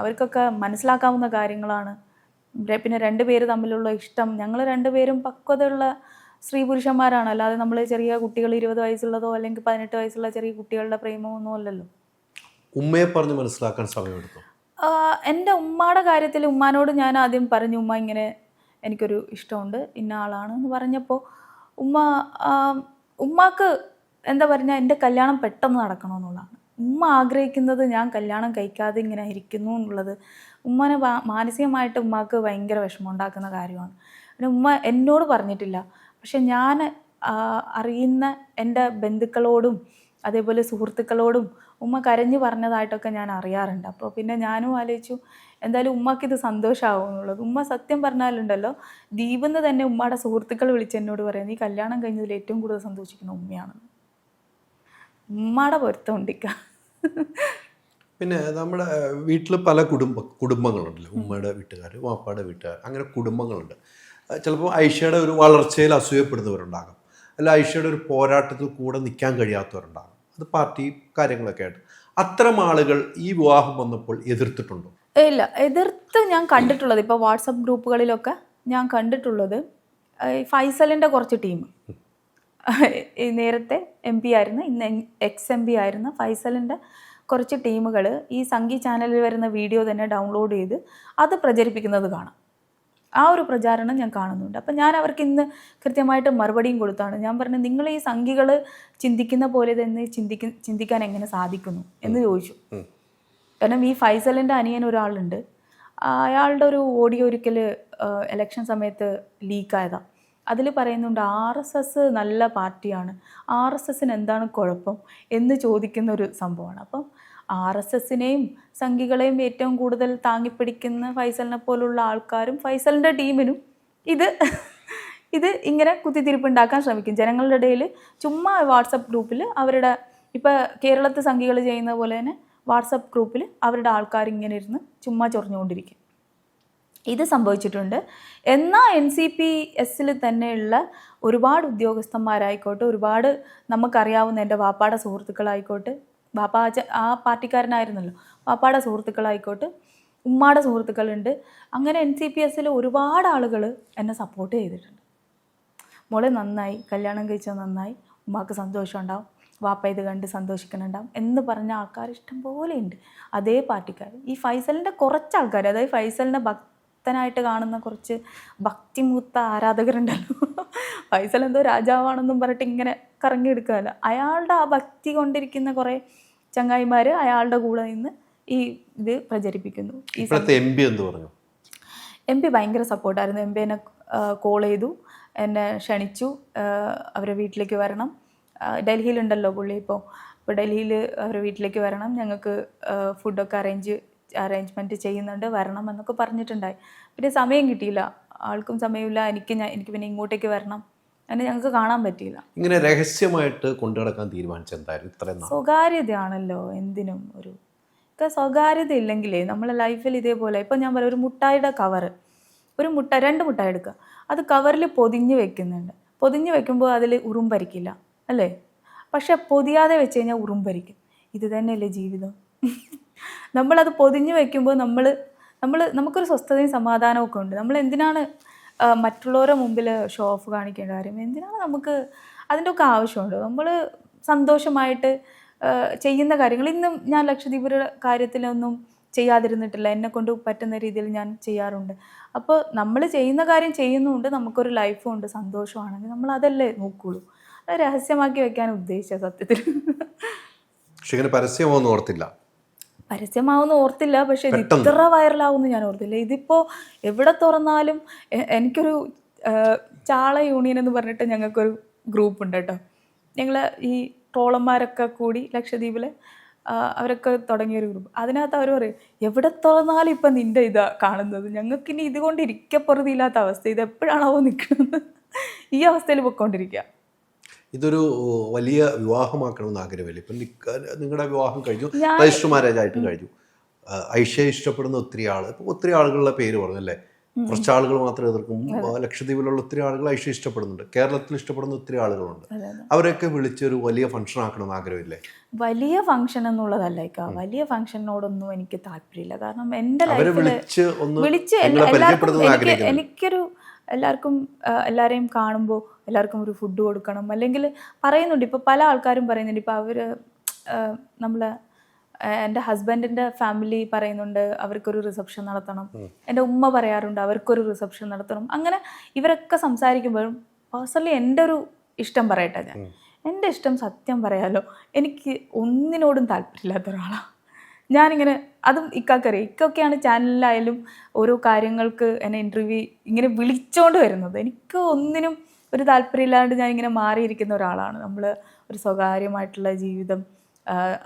അവർക്കൊക്കെ മനസ്സിലാക്കാവുന്ന കാര്യങ്ങളാണ്. പിന്നെ രണ്ടുപേര് തമ്മിലുള്ള ഇഷ്ടം, ഞങ്ങൾ രണ്ടുപേരും പക്വതയുള്ള സ്ത്രീ പുരുഷന്മാരാണ്. അല്ലാതെ നമ്മൾ ചെറിയ കുട്ടികൾ 20 വയസ്സുള്ളതോ അല്ലെങ്കിൽ 18 വയസ്സുള്ള ചെറിയ കുട്ടികളുടെ പ്രേമമൊന്നും അല്ലല്ലോ. ഉമ്മയെ പറഞ്ഞ് മനസ്സിലാക്കാൻ സമയമെടുത്തു. എൻ്റെ ഉമ്മയുടെ കാര്യത്തിൽ ഉമ്മാനോട് ഞാൻ ആദ്യം പറഞ്ഞു, ഉമ്മ ഇങ്ങനെ എനിക്കൊരു ഇഷ്ടമുണ്ട്, ഇന്ന ആളാണ് എന്ന് പറഞ്ഞപ്പോൾ ഉമ്മാക്ക് എന്താ പറഞ്ഞാൽ എൻ്റെ കല്യാണം പെട്ടെന്ന് നടക്കണമെന്നുള്ളതാണ്. ഉമ്മ ആഗ്രഹിക്കുന്നത് ഞാൻ കല്യാണം കഴിക്കാതെ ഇങ്ങനെ ഇരിക്കുന്നു എന്നുള്ളത് ഉമ്മനെ മാനസികമായിട്ട് ഉമ്മാക്ക് ഭയങ്കര വിഷമം ഉണ്ടാക്കുന്ന കാര്യമാണ്. പിന്നെ ഉമ്മ എന്നോട് പറഞ്ഞിട്ടില്ല, പക്ഷെ ഞാൻ അറിയുന്ന എൻ്റെ ബന്ധുക്കളോടും അതേപോലെ സുഹൃത്തുക്കളോടും ഉമ്മ കരഞ്ഞു പറഞ്ഞതായിട്ടൊക്കെ ഞാൻ അറിയാറുണ്ട്. അപ്പോൾ പിന്നെ ഞാനും ആലോചിച്ചു എന്തായാലും ഉമ്മക്കിത് സന്തോഷമാവും എന്നുള്ളത്. ഉമ്മ സത്യം പറഞ്ഞാലുണ്ടല്ലോ, ദീപെന്ന് തന്നെ ഉമ്മയുടെ സുഹൃത്തുക്കൾ വിളിച്ച് എന്നോട് പറയുന്നത് ഈ കല്യാണം കഴിഞ്ഞതിൽ ഏറ്റവും കൂടുതൽ സന്തോഷിക്കുന്ന ഉമ്മയാണെന്ന്. ഉമ്മയുടെ പൊരുത്തം ഉണ്ടിക്കാം. പിന്നെ നമ്മുടെ വീട്ടിൽ പല കുടുംബങ്ങളുണ്ടല്ലോ, ഉമ്മയുടെ വീട്ടുകാർ, വാപ്പയുടെ വീട്ടുകാർ, അങ്ങനെ കുടുംബങ്ങളുണ്ട്. ചിലപ്പോൾ ഐഷയുടെ ഒരു വളർച്ചയിൽ അസൂയപ്പെടുന്നവരുണ്ടാകും, അല്ല ഐഷയുടെ ഒരു പോരാട്ടത്തിൽ കൂടെ നിൽക്കാൻ കഴിയാത്തവരുണ്ടാകും. അത് പാർട്ടി കാര്യങ്ങളൊക്കെ ആയിട്ട്. അത്തരം ആളുകൾ ഈ വിവാഹം വന്നപ്പോൾ എതിർത്തിട്ടുണ്ടോ? ഇല്ല, എതിർത്ത് ഞാൻ കണ്ടിട്ടുള്ളത് ഇപ്പോൾ വാട്സപ്പ് ഗ്രൂപ്പുകളിലൊക്കെ ഞാൻ കണ്ടിട്ടുള്ളത് ഈ ഫൈസലിൻ്റെ കുറച്ച് ടീം, ഈ നേരത്തെ MP ആയിരുന്ന, ഇന്ന് ex-MP ആയിരുന്ന ഫൈസലിൻ്റെ കുറച്ച് ടീമുകൾ ഈ സംഗീ ചാനലിൽ വരുന്ന വീഡിയോ തന്നെ ഡൗൺലോഡ് ചെയ്ത് അത് പ്രചരിപ്പിക്കുന്നത് കാണാം. ആ ഒരു പ്രചാരണം ഞാൻ കാണുന്നുണ്ട്. അപ്പം ഞാൻ അവർക്ക് ഇന്ന് കൃത്യമായിട്ട് മറുപടിയും കൊടുത്താണ്. ഞാൻ പറഞ്ഞത്, നിങ്ങൾ ഈ സംഘികൾ ചിന്തിക്കുന്ന പോലെ തന്നെ ചിന്തിക്കാൻ എങ്ങനെ സാധിക്കുന്നു എന്ന് ചോദിച്ചു. കാരണം ഈ ഫൈസലിൻ്റെ അനിയൻ ഒരാളുണ്ട്, അയാളുടെ ഒരു ഓഡിയോ ഒരിക്കൽ ഇലക്ഷൻ സമയത്ത് ലീക്കായതാണ്. അതിൽ പറയുന്നുണ്ട് RSS നല്ല പാർട്ടിയാണ്, RSSന് എന്താണ് കുഴപ്പം എന്ന് ചോദിക്കുന്ന ഒരു സംഭവമാണ്. അപ്പം RSSനെയും സംഘികളെയും ഏറ്റവും കൂടുതൽ താങ്ങിപ്പിടിക്കുന്ന ഫൈസലിനെ പോലുള്ള ആൾക്കാരും ഫൈസലിൻ്റെ ടീമിനും ഇത് ഇങ്ങനെ കുത്തിത്തിരിപ്പുണ്ടാക്കാൻ ശ്രമിക്കും ജനങ്ങളുടെ ഇടയിൽ. ചുമ്മാ വാട്സപ്പ് ഗ്രൂപ്പിൽ അവരുടെ, ഇപ്പോൾ കേരളത്തിൽ സംഘികൾ ചെയ്യുന്ന പോലെ തന്നെ വാട്സപ്പ് ഗ്രൂപ്പിൽ അവരുടെ ആൾക്കാർ ഇങ്ങനെ ഇരുന്ന് ചുമ്മാ ചൊറിഞ്ഞുകൊണ്ടിരിക്കും. ഇത് സംഭവിച്ചിട്ടുണ്ട്. എന്നാൽ NCPSൽ തന്നെയുള്ള ഒരുപാട് ഉദ്യോഗസ്ഥന്മാരായിക്കോട്ടെ, ഒരുപാട് നമുക്കറിയാവുന്ന എൻ്റെ വാപ്പാടെ സുഹൃത്തുക്കളായിക്കോട്ടെ, വാപ്പ ആ പാർട്ടിക്കാരനായിരുന്നല്ലോ, വാപ്പാടെ സുഹൃത്തുക്കളായിക്കോട്ടെ, ഉമ്മാടെ സുഹൃത്തുക്കളുണ്ട്. അങ്ങനെ NCPSൽ ഒരുപാട് ആളുകൾ എന്നെ സപ്പോർട്ട് ചെയ്തിട്ടുണ്ട്. മോളെ നന്നായി, കല്യാണം കഴിച്ചാൽ നന്നായി, ഉമ്മാക്ക് സന്തോഷം ഉണ്ടാവും, വാപ്പ ഇത് കണ്ട് സന്തോഷിക്കുന്നുണ്ടാവും എന്ന് പറഞ്ഞ ആൾക്കാർ ഇഷ്ടം പോലെ ഉണ്ട്. അതേ പാർട്ടിക്കാർ, ഈ ഫൈസലിൻ്റെ കുറച്ച് ആൾക്കാർ, അതായത് ഫൈസലിനെ ഭക്തനായിട്ട് കാണുന്ന കുറച്ച് ഭക്തിമൂത്ത ആരാധകരുണ്ടല്ലോ, ഫൈസൽ എന്തോ രാജാവാണെന്നും പറഞ്ഞിട്ട് ഇങ്ങനെ കറങ്ങിയെടുക്കുകയല്ല, അയാളുടെ ആ ഭക്തി കൊണ്ടിരിക്കുന്ന കുറേ ചങ്ങായിമാർ അയാളുടെ കൂടെ നിന്ന് ഈ ഇത് പ്രചരിപ്പിക്കുന്നു. MP എന്ത് പറഞ്ഞു? MP ഭയങ്കര സപ്പോർട്ടായിരുന്നു. MP എന്നെ കോൾ ചെയ്തു, എന്നെ ക്ഷണിച്ചു, അവരെ വീട്ടിലേക്ക് വരണം. ഡൽഹിയിലുണ്ടല്ലോ പുള്ളി ഇപ്പോൾ ഡൽഹിയിൽ അവരുടെ വീട്ടിലേക്ക് വരണം, ഞങ്ങൾക്ക് ഫുഡൊക്കെ അറേഞ്ച്മെൻറ്റ് ചെയ്യുന്നുണ്ട്, വരണം എന്നൊക്കെ പറഞ്ഞിട്ടുണ്ടായി. പിന്നെ സമയം കിട്ടിയില്ല, ആൾക്കും സമയമില്ല, എനിക്ക് പിന്നെ ഇങ്ങോട്ടേക്ക് വരണം, അങ്ങനെ ഞങ്ങൾക്ക് കാണാൻ പറ്റിയില്ല. ഇങ്ങനെ രഹസ്യമായിട്ട് കൊണ്ടുനടക്കാൻ തീരുമാനിച്ചത് എന്തായിരുന്നു? ഇത്രയും സ്വകാര്യതയാണല്ലോ എന്തിനും. സ്വകാര്യത ഇല്ലെങ്കിലേ നമ്മളെ ലൈഫിൽ ഇതേപോലെ, ഇപ്പം ഞാൻ പറയാം, ഒരു മുട്ടായിയുടെ കവറ്, രണ്ട് മുട്ടായി എടുക്കുക, അത് കവറിൽ പൊതിഞ്ഞ് വെക്കുന്നുണ്ട്. പൊതിഞ്ഞ് വെക്കുമ്പോൾ അതിൽ ഉറുമ്പരിക്കില്ല അല്ലേ, പക്ഷെ പൊതിയാതെ വെച്ച് കഴിഞ്ഞാൽ ഉറുമ്പരിക്കും. ഇത് തന്നെയല്ലേ ജീവിതം. നമ്മളത് പൊതിഞ്ഞ് വെക്കുമ്പോൾ നമുക്കൊരു സ്വസ്ഥതയും സമാധാനവും ഒക്കെ ഉണ്ട്. നമ്മൾ എന്തിനാണ് മറ്റുള്ളവരുടെ മുമ്പിൽ ഷോ ഓഫ് കാണിക്കേണ്ട കാര്യം? എന്തിനാണ് നമുക്ക് അതിൻ്റെ ഒക്കെ ആവശ്യമുണ്ട്? നമ്മൾ സന്തോഷമായിട്ട് ചെയ്യുന്ന കാര്യങ്ങൾ. ഇന്നും ഞാൻ ലക്ഷദ്വീപിൻ്റെ കാര്യത്തിലൊന്നും ചെയ്യാതിരുന്നിട്ടില്ല, എന്നെക്കൊണ്ട് പറ്റുന്ന രീതിയിൽ ഞാൻ ചെയ്യാറുണ്ട്. അപ്പോൾ നമ്മൾ ചെയ്യുന്ന കാര്യം ചെയ്യുന്നുണ്ട്, നമുക്കൊരു ലൈഫും ഉണ്ട്, സന്തോഷമാണെങ്കിൽ നമ്മൾ അതല്ലേ നോക്കുള്ളൂ. അത് രഹസ്യമാക്കി വെക്കാൻ ഉദ്ദേശിച്ച സത്യത്തിൽ. പക്ഷെ ഇങ്ങനെ പരസ്യമാവുമെന്ന് ഓർത്തില്ല. പരസ്യമാവുമെന്ന് ഓർത്തില്ല, പക്ഷെ ഇത് ഇത്ര വൈറലാവുമെന്ന് ഞാൻ ഓർത്തില്ല. ഇതിപ്പോൾ എവിടെ തുറന്നാലും എനിക്കൊരു ചാള യൂണിയൻ എന്ന് പറഞ്ഞിട്ട് ഞങ്ങൾക്കൊരു ഗ്രൂപ്പ് ഉണ്ട് കേട്ടോ. ഞങ്ങൾ ഈ ട്രോളന്മാരൊക്കെ കൂടി ലക്ഷദ്വീപിൽ അവരൊക്കെ തുടങ്ങിയൊരു ഗ്രൂപ്പ്. അതിനകത്ത് അവർ പറയും, എവിടെ തുറന്നാലും ഇപ്പം നിൻ്റെ ഇതാ കാണുന്നത്, ഞങ്ങൾക്കിനി ഇതുകൊണ്ട് ഇരിക്കപ്പുറതിയില്ലാത്ത അവസ്ഥ, ഇത് എപ്പോഴാണോ നിൽക്കുന്നത്, ഈ അവസ്ഥയിൽ പൊയ്ക്കൊണ്ടിരിക്കുക. ഇതൊരു വലിയ വിവാഹമാക്കണമെന്ന് ആഗ്രഹമില്ല. ഇപ്പം നിങ്ങളുടെ വിവാഹം കഴിഞ്ഞു, രജിസ്റ്റർ മാരേജ് ആയിട്ട് കഴിഞ്ഞു, ഐഷയെ ഇഷ്ടപ്പെടുന്ന ഒത്തിരി ആളുകളുടെ പേര് പറഞ്ഞു അല്ലേ? കുറച്ച് ആളുകൾ മാത്രം എതിർക്കും. ലക്ഷദ്വീപിലുള്ള ഒത്തിരി ആളുകൾ ഐഷ ഇഷ്ടപ്പെടുന്നുണ്ട്, കേരളത്തിൽ ഇഷ്ടപ്പെടുന്ന ഒത്തിരി ആളുകളുണ്ട്. അവരൊക്കെ വിളിച്ചൊരു വലിയ ഫംഗ്ഷൻ ആക്കണമെന്ന് ആഗ്രഹമില്ലേ? വലിയ ഫംഗ്ഷൻ എന്നുള്ളതല്ല, വലിയ ഫംഗ്ഷനോടൊന്നും എനിക്ക് താല്പര്യമില്ല. കാരണം എൻ്റെ ലൈഫിൽ വിളിച്ച് എനിക്കൊരു എല്ലാവരെയും കാണുമ്പോൾ എല്ലാവർക്കും ഒരു ഫുഡ് കൊടുക്കണം, അല്ലെങ്കിൽ പറയുന്നുണ്ട്, ഇപ്പോൾ പല ആൾക്കാരും പറയുന്നുണ്ട്, ഇപ്പോൾ അവർ എൻ്റെ ഹസ്ബൻഡിൻ്റെ ഫാമിലി പറയുന്നുണ്ട് അവർക്കൊരു റിസപ്ഷൻ നടത്തണം, എൻ്റെ ഉമ്മ പറയാറുണ്ട് അവർക്കൊരു റിസപ്ഷൻ നടത്തണം. അങ്ങനെ ഇവരൊക്കെ സംസാരിക്കുമ്പോഴും പേഴ്സണലി എൻ്റെ ഒരു ഇഷ്ടം പറയട്ടെ, എൻ്റെ ഇഷ്ടം സത്യം പറയാലോ, എനിക്ക് ഒന്നിനോടും താല്പര്യമില്ലാത്ത ഒരാളാണ് ഞാനിങ്ങനെ. അതും ഇക്കാക്കറിയാം, ഇക്കൊക്കെയാണ് ചാനലിലായാലും ഓരോ കാര്യങ്ങൾക്ക് എന്നെ ഇൻ്റർവ്യൂ ഇങ്ങനെ വിളിച്ചുകൊണ്ട് വരുന്നത്. എനിക്ക് ഒന്നിനും ഒരു താല്പര്യമില്ലാണ്ട് ഞാനിങ്ങനെ മാറിയിരിക്കുന്ന ഒരാളാണ്. നമ്മൾ ഒരു സ്വകാര്യമായിട്ടുള്ള ജീവിതം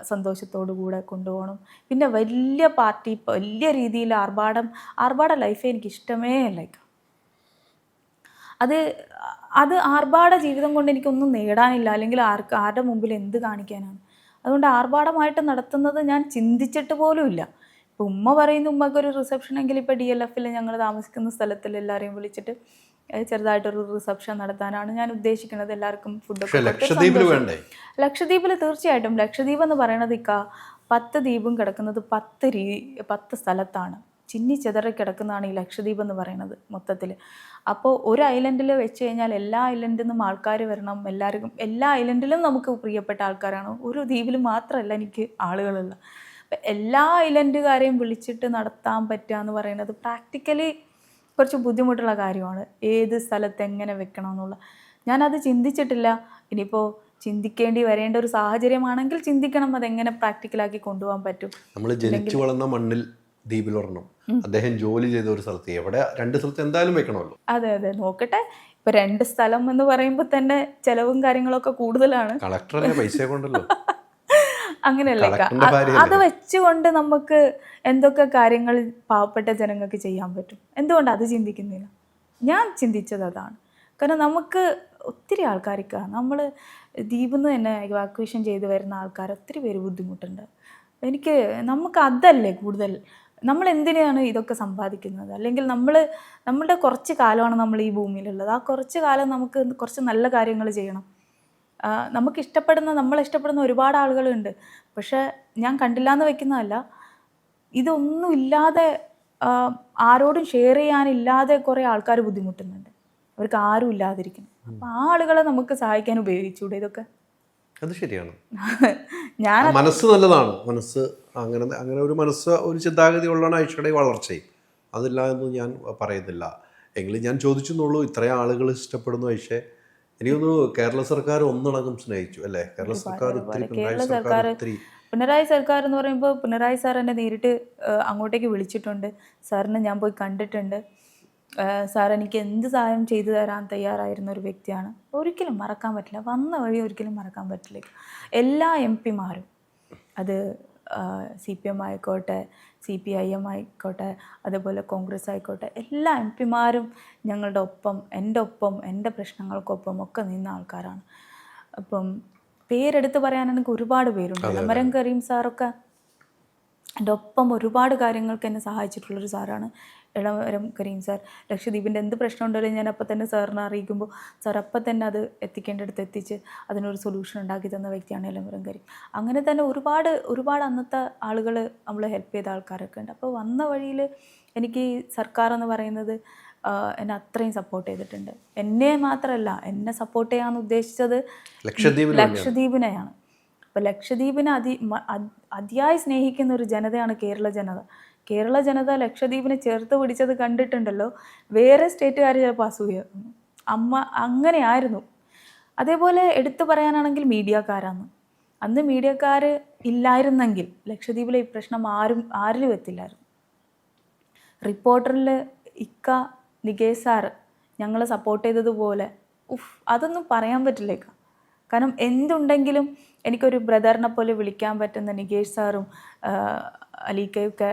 സന്തോഷത്തോടു കൂടെ കൊണ്ടുപോകണം. പിന്നെ വലിയ പാർട്ടി, വലിയ രീതിയിൽ ആർഭാട ലൈഫേ എനിക്ക് ഇഷ്ടമേ അല്ല. അത് ആർഭാട ജീവിതം കൊണ്ട് എനിക്കൊന്നും നേടാനില്ല, അല്ലെങ്കിൽ ആരുടെ മുമ്പിൽ എന്ത് കാണിക്കാനാണ്. അതുകൊണ്ട് ആർഭാടമായിട്ട് നടത്തുന്നത് ഞാൻ ചിന്തിച്ചിട്ട് പോലും ഇല്ല. ഇപ്പോൾ ഉമ്മ പറയുന്ന, ഉമ്മക്കൊരു റിസപ്ഷൻ എങ്കിൽ ഇപ്പോൾ DLFൽ ഞങ്ങൾ താമസിക്കുന്ന സ്ഥലത്തിൽ എല്ലാവരെയും വിളിച്ചിട്ട് ചെറുതായിട്ടൊരു റിസപ്ഷൻ നടത്താനാണ് ഞാൻ ഉദ്ദേശിക്കുന്നത്. എല്ലാവർക്കും പക്ഷേ ഫുഡൊക്കെ ലക്ഷദ്വീപിൽ വേണ്ടേ? ലക്ഷദ്വീപിൽ തീർച്ചയായിട്ടും. ലക്ഷദ്വീപ് എന്ന് പറയുന്നത് 10 ദ്വീപും കിടക്കുന്നത് 10 സ്ഥലത്താണ്. ചിന്നി ചിതറി കിടക്കുന്നതാണ് ഈ ലക്ഷദ്വീപ് എന്ന് പറയുന്നത് മൊത്തത്തിൽ. അപ്പോൾ ഒരു ഐലൻഡിൽ വെച്ച് കഴിഞ്ഞാൽ എല്ലാ ഐലൻഡിൽ നിന്നും ആൾക്കാർ വരണം. എല്ലാവർക്കും എല്ലാ ഐലൻഡിലും നമുക്ക് പ്രിയപ്പെട്ട ആൾക്കാരാണ്. ഒരു ദ്വീപിൽ മാത്രമല്ല എനിക്ക് ആളുകളുള്ള. അപ്പം എല്ലാ ഐലൻഡുകാരെയും വിളിച്ചിട്ട് നടത്താൻ പറ്റുക എന്ന് പറയുന്നത് പ്രാക്ടിക്കലി കുറച്ച് ബുദ്ധിമുട്ടുള്ള കാര്യമാണ്. ഏത് സ്ഥലത്ത് എങ്ങനെ വെക്കണം എന്നുള്ള ഞാനത് ചിന്തിച്ചിട്ടില്ല. ഇനിയിപ്പോൾ ചിന്തിക്കേണ്ടി വരേണ്ട ഒരു സാഹചര്യമാണെങ്കിൽ ചിന്തിക്കണം അതെങ്ങനെ പ്രാക്ടിക്കലാക്കി കൊണ്ടുപോകാൻ പറ്റും. നമ്മൾ ജനിച്ചു വളർന്ന മണ്ണിൽ ദ്വീപിൽ വരണം. അദ്ദേഹം ജോലി ചെയ്ത ഒരു സ്ഥലത്ത് എവിടെ 2 സ്ഥലത്ത് എന്തായാലും വെക്കണമല്ലോ. അതെ നോക്കട്ടെ. ഇപ്പൊ 2 സ്ഥലം എന്ന് പറയുമ്പോൾ തന്നെ ചെലവും കാര്യങ്ങളൊക്കെ കൂടുതലാണ്. കളക്ടറെ പൈസ കൊണ്ടല്ലോ. അങ്ങനെയല്ല, അത് വെച്ചുകൊണ്ട് നമുക്ക് എന്തൊക്കെ കാര്യങ്ങൾ പാവപ്പെട്ട ജനങ്ങൾക്ക് ചെയ്യാൻ പറ്റും. എന്തുകൊണ്ട് അത് ചിന്തിക്കുന്നില്ല? ഞാൻ ചിന്തിച്ചത് അതാണ്. കാരണം നമുക്ക് ഒത്തിരി ആൾക്കാർക്ക് നമ്മൾ ദ്വീപിൽ നിന്ന് തന്നെ ഇവാക്വേഷൻ ചെയ്ത് വരുന്ന ആൾക്കാർ ഒത്തിരി പേര് ബുദ്ധിമുട്ടുണ്ട്. നമുക്ക് അതല്ലേ കൂടുതൽ. നമ്മൾ എന്തിനാണ് ഇതൊക്കെ സമ്പാദിക്കുന്നത്? അല്ലെങ്കിൽ നമ്മളുടെ കുറച്ച് കാലമാണ് നമ്മൾ ഈ ഭൂമിയിലുള്ളത്. ആ കുറച്ച് കാലം നമുക്ക് കുറച്ച് നല്ല കാര്യങ്ങൾ ചെയ്യണം. നമ്മളിഷ്ടപ്പെടുന്ന ഒരുപാട് ആളുകളുണ്ട്. പക്ഷെ ഞാൻ കണ്ടില്ല എന്ന് വെക്കുന്നതല്ല, ഇതൊന്നും ഇല്ലാതെ ആരോടും ഷെയർ ചെയ്യാനില്ലാതെ കുറേ ആൾക്കാർ ബുദ്ധിമുട്ടുന്നുണ്ട്. അവർക്ക് ആരും ഇല്ലാതിരിക്കണം. അപ്പം ആ ആളുകളെ നമുക്ക് സഹായിക്കാൻ ഉപയോഗിച്ചൂടെ ഇതൊക്കെ? അത് ശരിയാണ്. മനസ്സ് നല്ലതാണ്. മനസ്സ് അങ്ങനെ ഒരു ഒരു ചിന്താഗതി ഉള്ളതാണ് ഐഷയുടെ വളർച്ചയും. അതില്ല എന്ന് ഞാൻ പറയുന്നില്ല. എങ്കിലും ഞാൻ ചോദിച്ചെന്നുള്ളൂ. ഇത്രയും ആളുകൾ ഇഷ്ടപ്പെടുന്നു ഐഷയെ. എനിക്കൊന്നു കേരള സർക്കാർ ഒന്നടങ്കം സ്നേഹിച്ചു അല്ലേ? കേരള സർക്കാർ പിണറായി സർക്കാർ എന്ന് പറയുമ്പോൾ പിണറായി സാർ എന്നെ നേരിട്ട് അങ്ങോട്ടേക്ക് വിളിച്ചിട്ടുണ്ട്. സാറിനെ ഞാൻ പോയി കണ്ടിട്ടുണ്ട്. സാർ എനിക്ക് എന്ത് സഹായം ചെയ്തു തരാൻ തയ്യാറായിരുന്ന ഒരു വ്യക്തിയാണ്. ഒരിക്കലും മറക്കാൻ പറ്റില്ല. വന്ന വഴി ഒരിക്കലും മറക്കാൻ പറ്റില്ല. എല്ലാ MP മാരും, അത് CPM ആയിക്കോട്ടെ, CPIM ആയിക്കോട്ടെ, അതേപോലെ കോൺഗ്രസ് ആയിക്കോട്ടെ, എല്ലാ MP മാരും ഞങ്ങളുടെ ഒപ്പം, എൻ്റെ പ്രശ്നങ്ങൾക്കൊപ്പം ഒക്കെ നിന്ന ആൾക്കാരാണ്. അപ്പം പേരെടുത്ത് പറയാനാണെങ്കിൽ ഒരുപാട് പേരുണ്ട്. ഇളമരം കരീം സാറൊക്കെ എൻ്റെ ഒപ്പം ഒരുപാട് കാര്യങ്ങൾക്ക് എന്നെ സഹായിച്ചിട്ടുള്ളൊരു സാറാണ് ഇളമരം കരീം സാർ. ലക്ഷദ്വീപിൻ്റെ എന്ത് പ്രശ്നം ഉണ്ടെങ്കിലും ഞാൻ അപ്പം തന്നെ സാറിനെ അറിയിക്കുമ്പോൾ സാർ അപ്പം തന്നെ അത് എത്തിക്കേണ്ടടുത്ത് എത്തിച്ച് അതിനൊരു സൊല്യൂഷൻ ഉണ്ടാക്കി തന്ന വ്യക്തിയാണ് ഇളമരം കരീം. അങ്ങനെ തന്നെ ഒരുപാട് അന്നത്തെ ആളുകൾ നമ്മളെ ഹെൽപ്പ് ചെയ്ത ആൾക്കാരൊക്കെ ഉണ്ട്. അപ്പോൾ വന്ന വഴിയിൽ എനിക്ക് സർക്കാർ എന്ന് പറയുന്നത് എന്നെ അത്രയും സപ്പോർട്ട് ചെയ്തിട്ടുണ്ട്. എന്നെ മാത്രമല്ല, എന്നെ സപ്പോർട്ട് ചെയ്യാമെന്ന് ഉദ്ദേശിച്ചത് ലക്ഷദ്വീപിനെയാണ്. അപ്പോൾ ലക്ഷദ്വീപിനെ അതിയായി സ്നേഹിക്കുന്ന ഒരു ജനതയാണ് കേരള ജനത ലക്ഷദ്വീപിനെ ചേർത്ത് പിടിച്ചത് കണ്ടിട്ടുണ്ടല്ലോ. വേറെ സ്റ്റേറ്റുകാർ ചിലപ്പോൾ അസൂയ. അങ്ങനെയായിരുന്നു. അതേപോലെ എടുത്തു പറയാനാണെങ്കിൽ മീഡിയക്കാരാണ്. അന്ന് മീഡിയക്കാർ ഇല്ലായിരുന്നെങ്കിൽ ലക്ഷദ്വീപിലെ ഈ പ്രശ്നം ആരിലും എത്തില്ലായിരുന്നു. റിപ്പോർട്ടറിൽ നികേഷ് സാറ് ഞങ്ങളെ സപ്പോർട്ട് ചെയ്തതുപോലെ അതൊന്നും പറയാൻ പറ്റില്ലേക്ക. കാരണം എന്തുണ്ടെങ്കിലും എനിക്കൊരു ബ്രദറിനെ പോലെ വിളിക്കാൻ പറ്റുന്ന നികേഷ് സാറും അലീക്കയൊക്കെ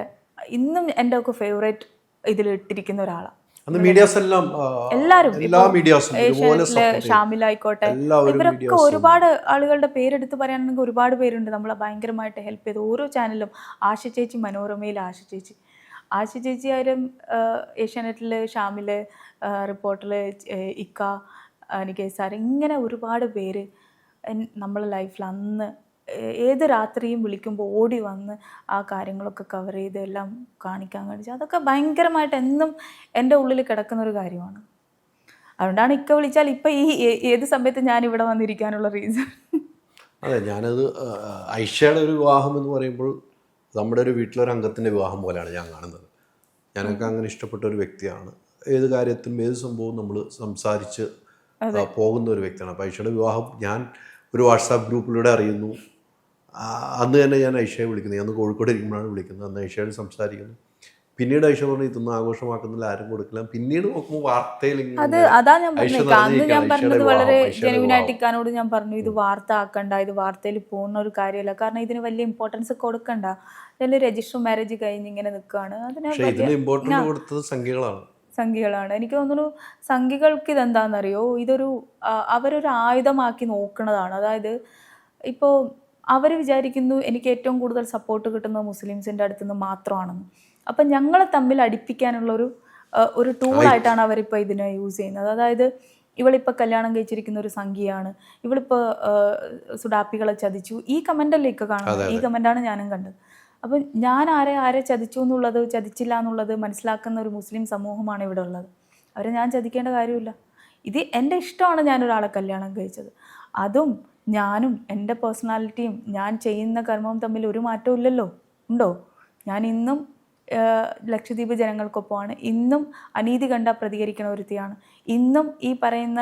ഇന്നും എൻ്റെ ഒക്കെ ഫേവറേറ്റ് ഇതിലിട്ടിരിക്കുന്ന ഒരാളാണ്. എല്ലാവരും ഷാമിലായിക്കോട്ടെ, ഇവരൊക്കെ ഒരുപാട് ആളുകളുടെ പേരെടുത്ത് പറയാനാണെങ്കിൽ ഒരുപാട് പേരുണ്ട് നമ്മളെ ഭയങ്കരമായിട്ട് ഹെൽപ്പ് ചെയ്ത്. ഓരോ ചാനലും ആശ ചേച്ചി, മനോരമയിൽ ആശ ചേച്ചി ആയാലും, ഏഷ്യാനെറ്റിൽ ഷാമിൽ, റിപ്പോർട്ടറിൽ നികേഷ് സാർ, ഇങ്ങനെ ഒരുപാട് പേര് നമ്മളെ ലൈഫിൽ അന്ന് ഏത് രാത്രിയും വിളിക്കുമ്പോൾ ഓടി വന്ന് ആ കാര്യങ്ങളൊക്കെ കവർ ചെയ്ത് എല്ലാം കാണിക്കാൻ കഴിച്ചു. അതൊക്കെ ഭയങ്കരമായിട്ട് എന്നും എൻ്റെ ഉള്ളിൽ കിടക്കുന്നൊരു കാര്യമാണ്. അതുകൊണ്ടാണ് വിളിച്ചാൽ ഇപ്പം ഈ ഏത് സമയത്ത് ഞാനിവിടെ വന്നിരിക്കാനുള്ള റീസൺ. അതെ, ഞാനത് ഐഷയുടെ ഒരു വിവാഹം എന്ന് പറയുമ്പോൾ നമ്മുടെ ഒരു വീട്ടിലൊരു അംഗത്തിൻ്റെ വിവാഹം പോലെയാണ് ഞാൻ കാണുന്നത്. ഞാനൊക്കെ അങ്ങനെ ഇഷ്ടപ്പെട്ട ഒരു വ്യക്തിയാണ്. ഏത് കാര്യത്തിലും ഏത് സംഭവവും നമ്മൾ സംസാരിച്ച് പോകുന്ന ഒരു വ്യക്തിയാണ്. അപ്പോൾ ഐഷയുടെ വിവാഹം ഞാൻ ഒരു വാട്സാപ്പ് ഗ്രൂപ്പിലൂടെ അറിയുന്നു. അന്ന് തന്നെ ഞാൻ ഐഷയെ വിളിക്കുന്നത്. ഞാൻ കോഴിക്കോട് ഇരിക്കുമ്പോഴാണ് വിളിക്കുന്നത്. അന്ന് ഐഷയോട് സംസാരിക്കുന്നു. പിന്നീട് ഐഷ പറഞ്ഞു ഇതൊന്നും ആഘോഷമാക്കുന്നില്ല, ആരും കൊടുക്കില്ല. പിന്നീട് നോക്കുമ്പോൾ വാർത്തയിൽ അതാ ഞാൻ പറഞ്ഞത് വളരെ ജെനുവിനായിട്ട് ഇക്കാനോട് ഞാൻ പറഞ്ഞു, ഇത് വാർത്ത ആക്കണ്ട, ഇത് വാർത്തയിൽ പോകുന്ന ഒരു കാര്യമല്ല. കാരണം ഇതിന് വലിയ ഇമ്പോർട്ടൻസ് കൊടുക്കണ്ട. അതിൽ രജിസ്റ്റർ മാരേജ് കഴിഞ്ഞ് ഇങ്ങനെ നിൽക്കുകയാണ്. സംഖ്യകളാണ്. എനിക്ക് തോന്നുന്നു സംഖ്യകൾക്ക് ഇതെന്താണെന്നറിയോ, അവരൊരു ആയുധമാക്കി നോക്കുന്നതാണ്. അതായത് ഇപ്പോൾ അവർ വിചാരിക്കുന്നു എനിക്ക് ഏറ്റവും കൂടുതൽ സപ്പോർട്ട് കിട്ടുന്നത് മുസ്ലിംസിൻ്റെ അടുത്ത് നിന്ന് മാത്രമാണെന്ന്. അപ്പം ഞങ്ങളെ തമ്മിൽ അടുപ്പിക്കാനുള്ളൊരു ഒരു ടൂളായിട്ടാണ് അവരിപ്പോൾ ഇതിനെ യൂസ് ചെയ്യുന്നത്. അതായത് ഇവളിപ്പോൾ കല്യാണം കഴിച്ചിരിക്കുന്ന ഒരു സംഖ്യയാണ്, ഇവളിപ്പോൾ സുഡാപ്പികളെ ചതിച്ചു, ഈ കമൻ്റല്ലേ ഇക്ക കാണുന്നത്, ഈ കമൻ്റാണ് ഞാനും കണ്ടത്. അപ്പം ഞാൻ ആരെ ചതിച്ചു എന്നുള്ളത്, ചതിച്ചില്ല എന്നുള്ളത് മനസ്സിലാക്കുന്ന ഒരു മുസ്ലിം സമൂഹമാണ് ഇവിടെ ഉള്ളത്. അവരെ ഞാൻ ചതിക്കേണ്ട കാര്യമില്ല. ഇത് എൻ്റെ ഇഷ്ടമാണ് ഞാനൊരാളെ കല്യാണം കഴിച്ചത്. അതും ഞാനും എൻ്റെ പേഴ്സണാലിറ്റിയും ഞാൻ ചെയ്യുന്ന കർമ്മവും തമ്മിൽ ഒരു മാറ്റവും ഇല്ലല്ലോ. ഉണ്ടോ? ഞാൻ ഇന്നും ലക്ഷദ്വീപ് ജനങ്ങൾക്കൊപ്പമാണ്, ഇന്നും അനീതി കണ്ട പ്രതികരിക്കുന്ന ഒരുത്തിയാണ്, ഇന്നും ഈ പറയുന്ന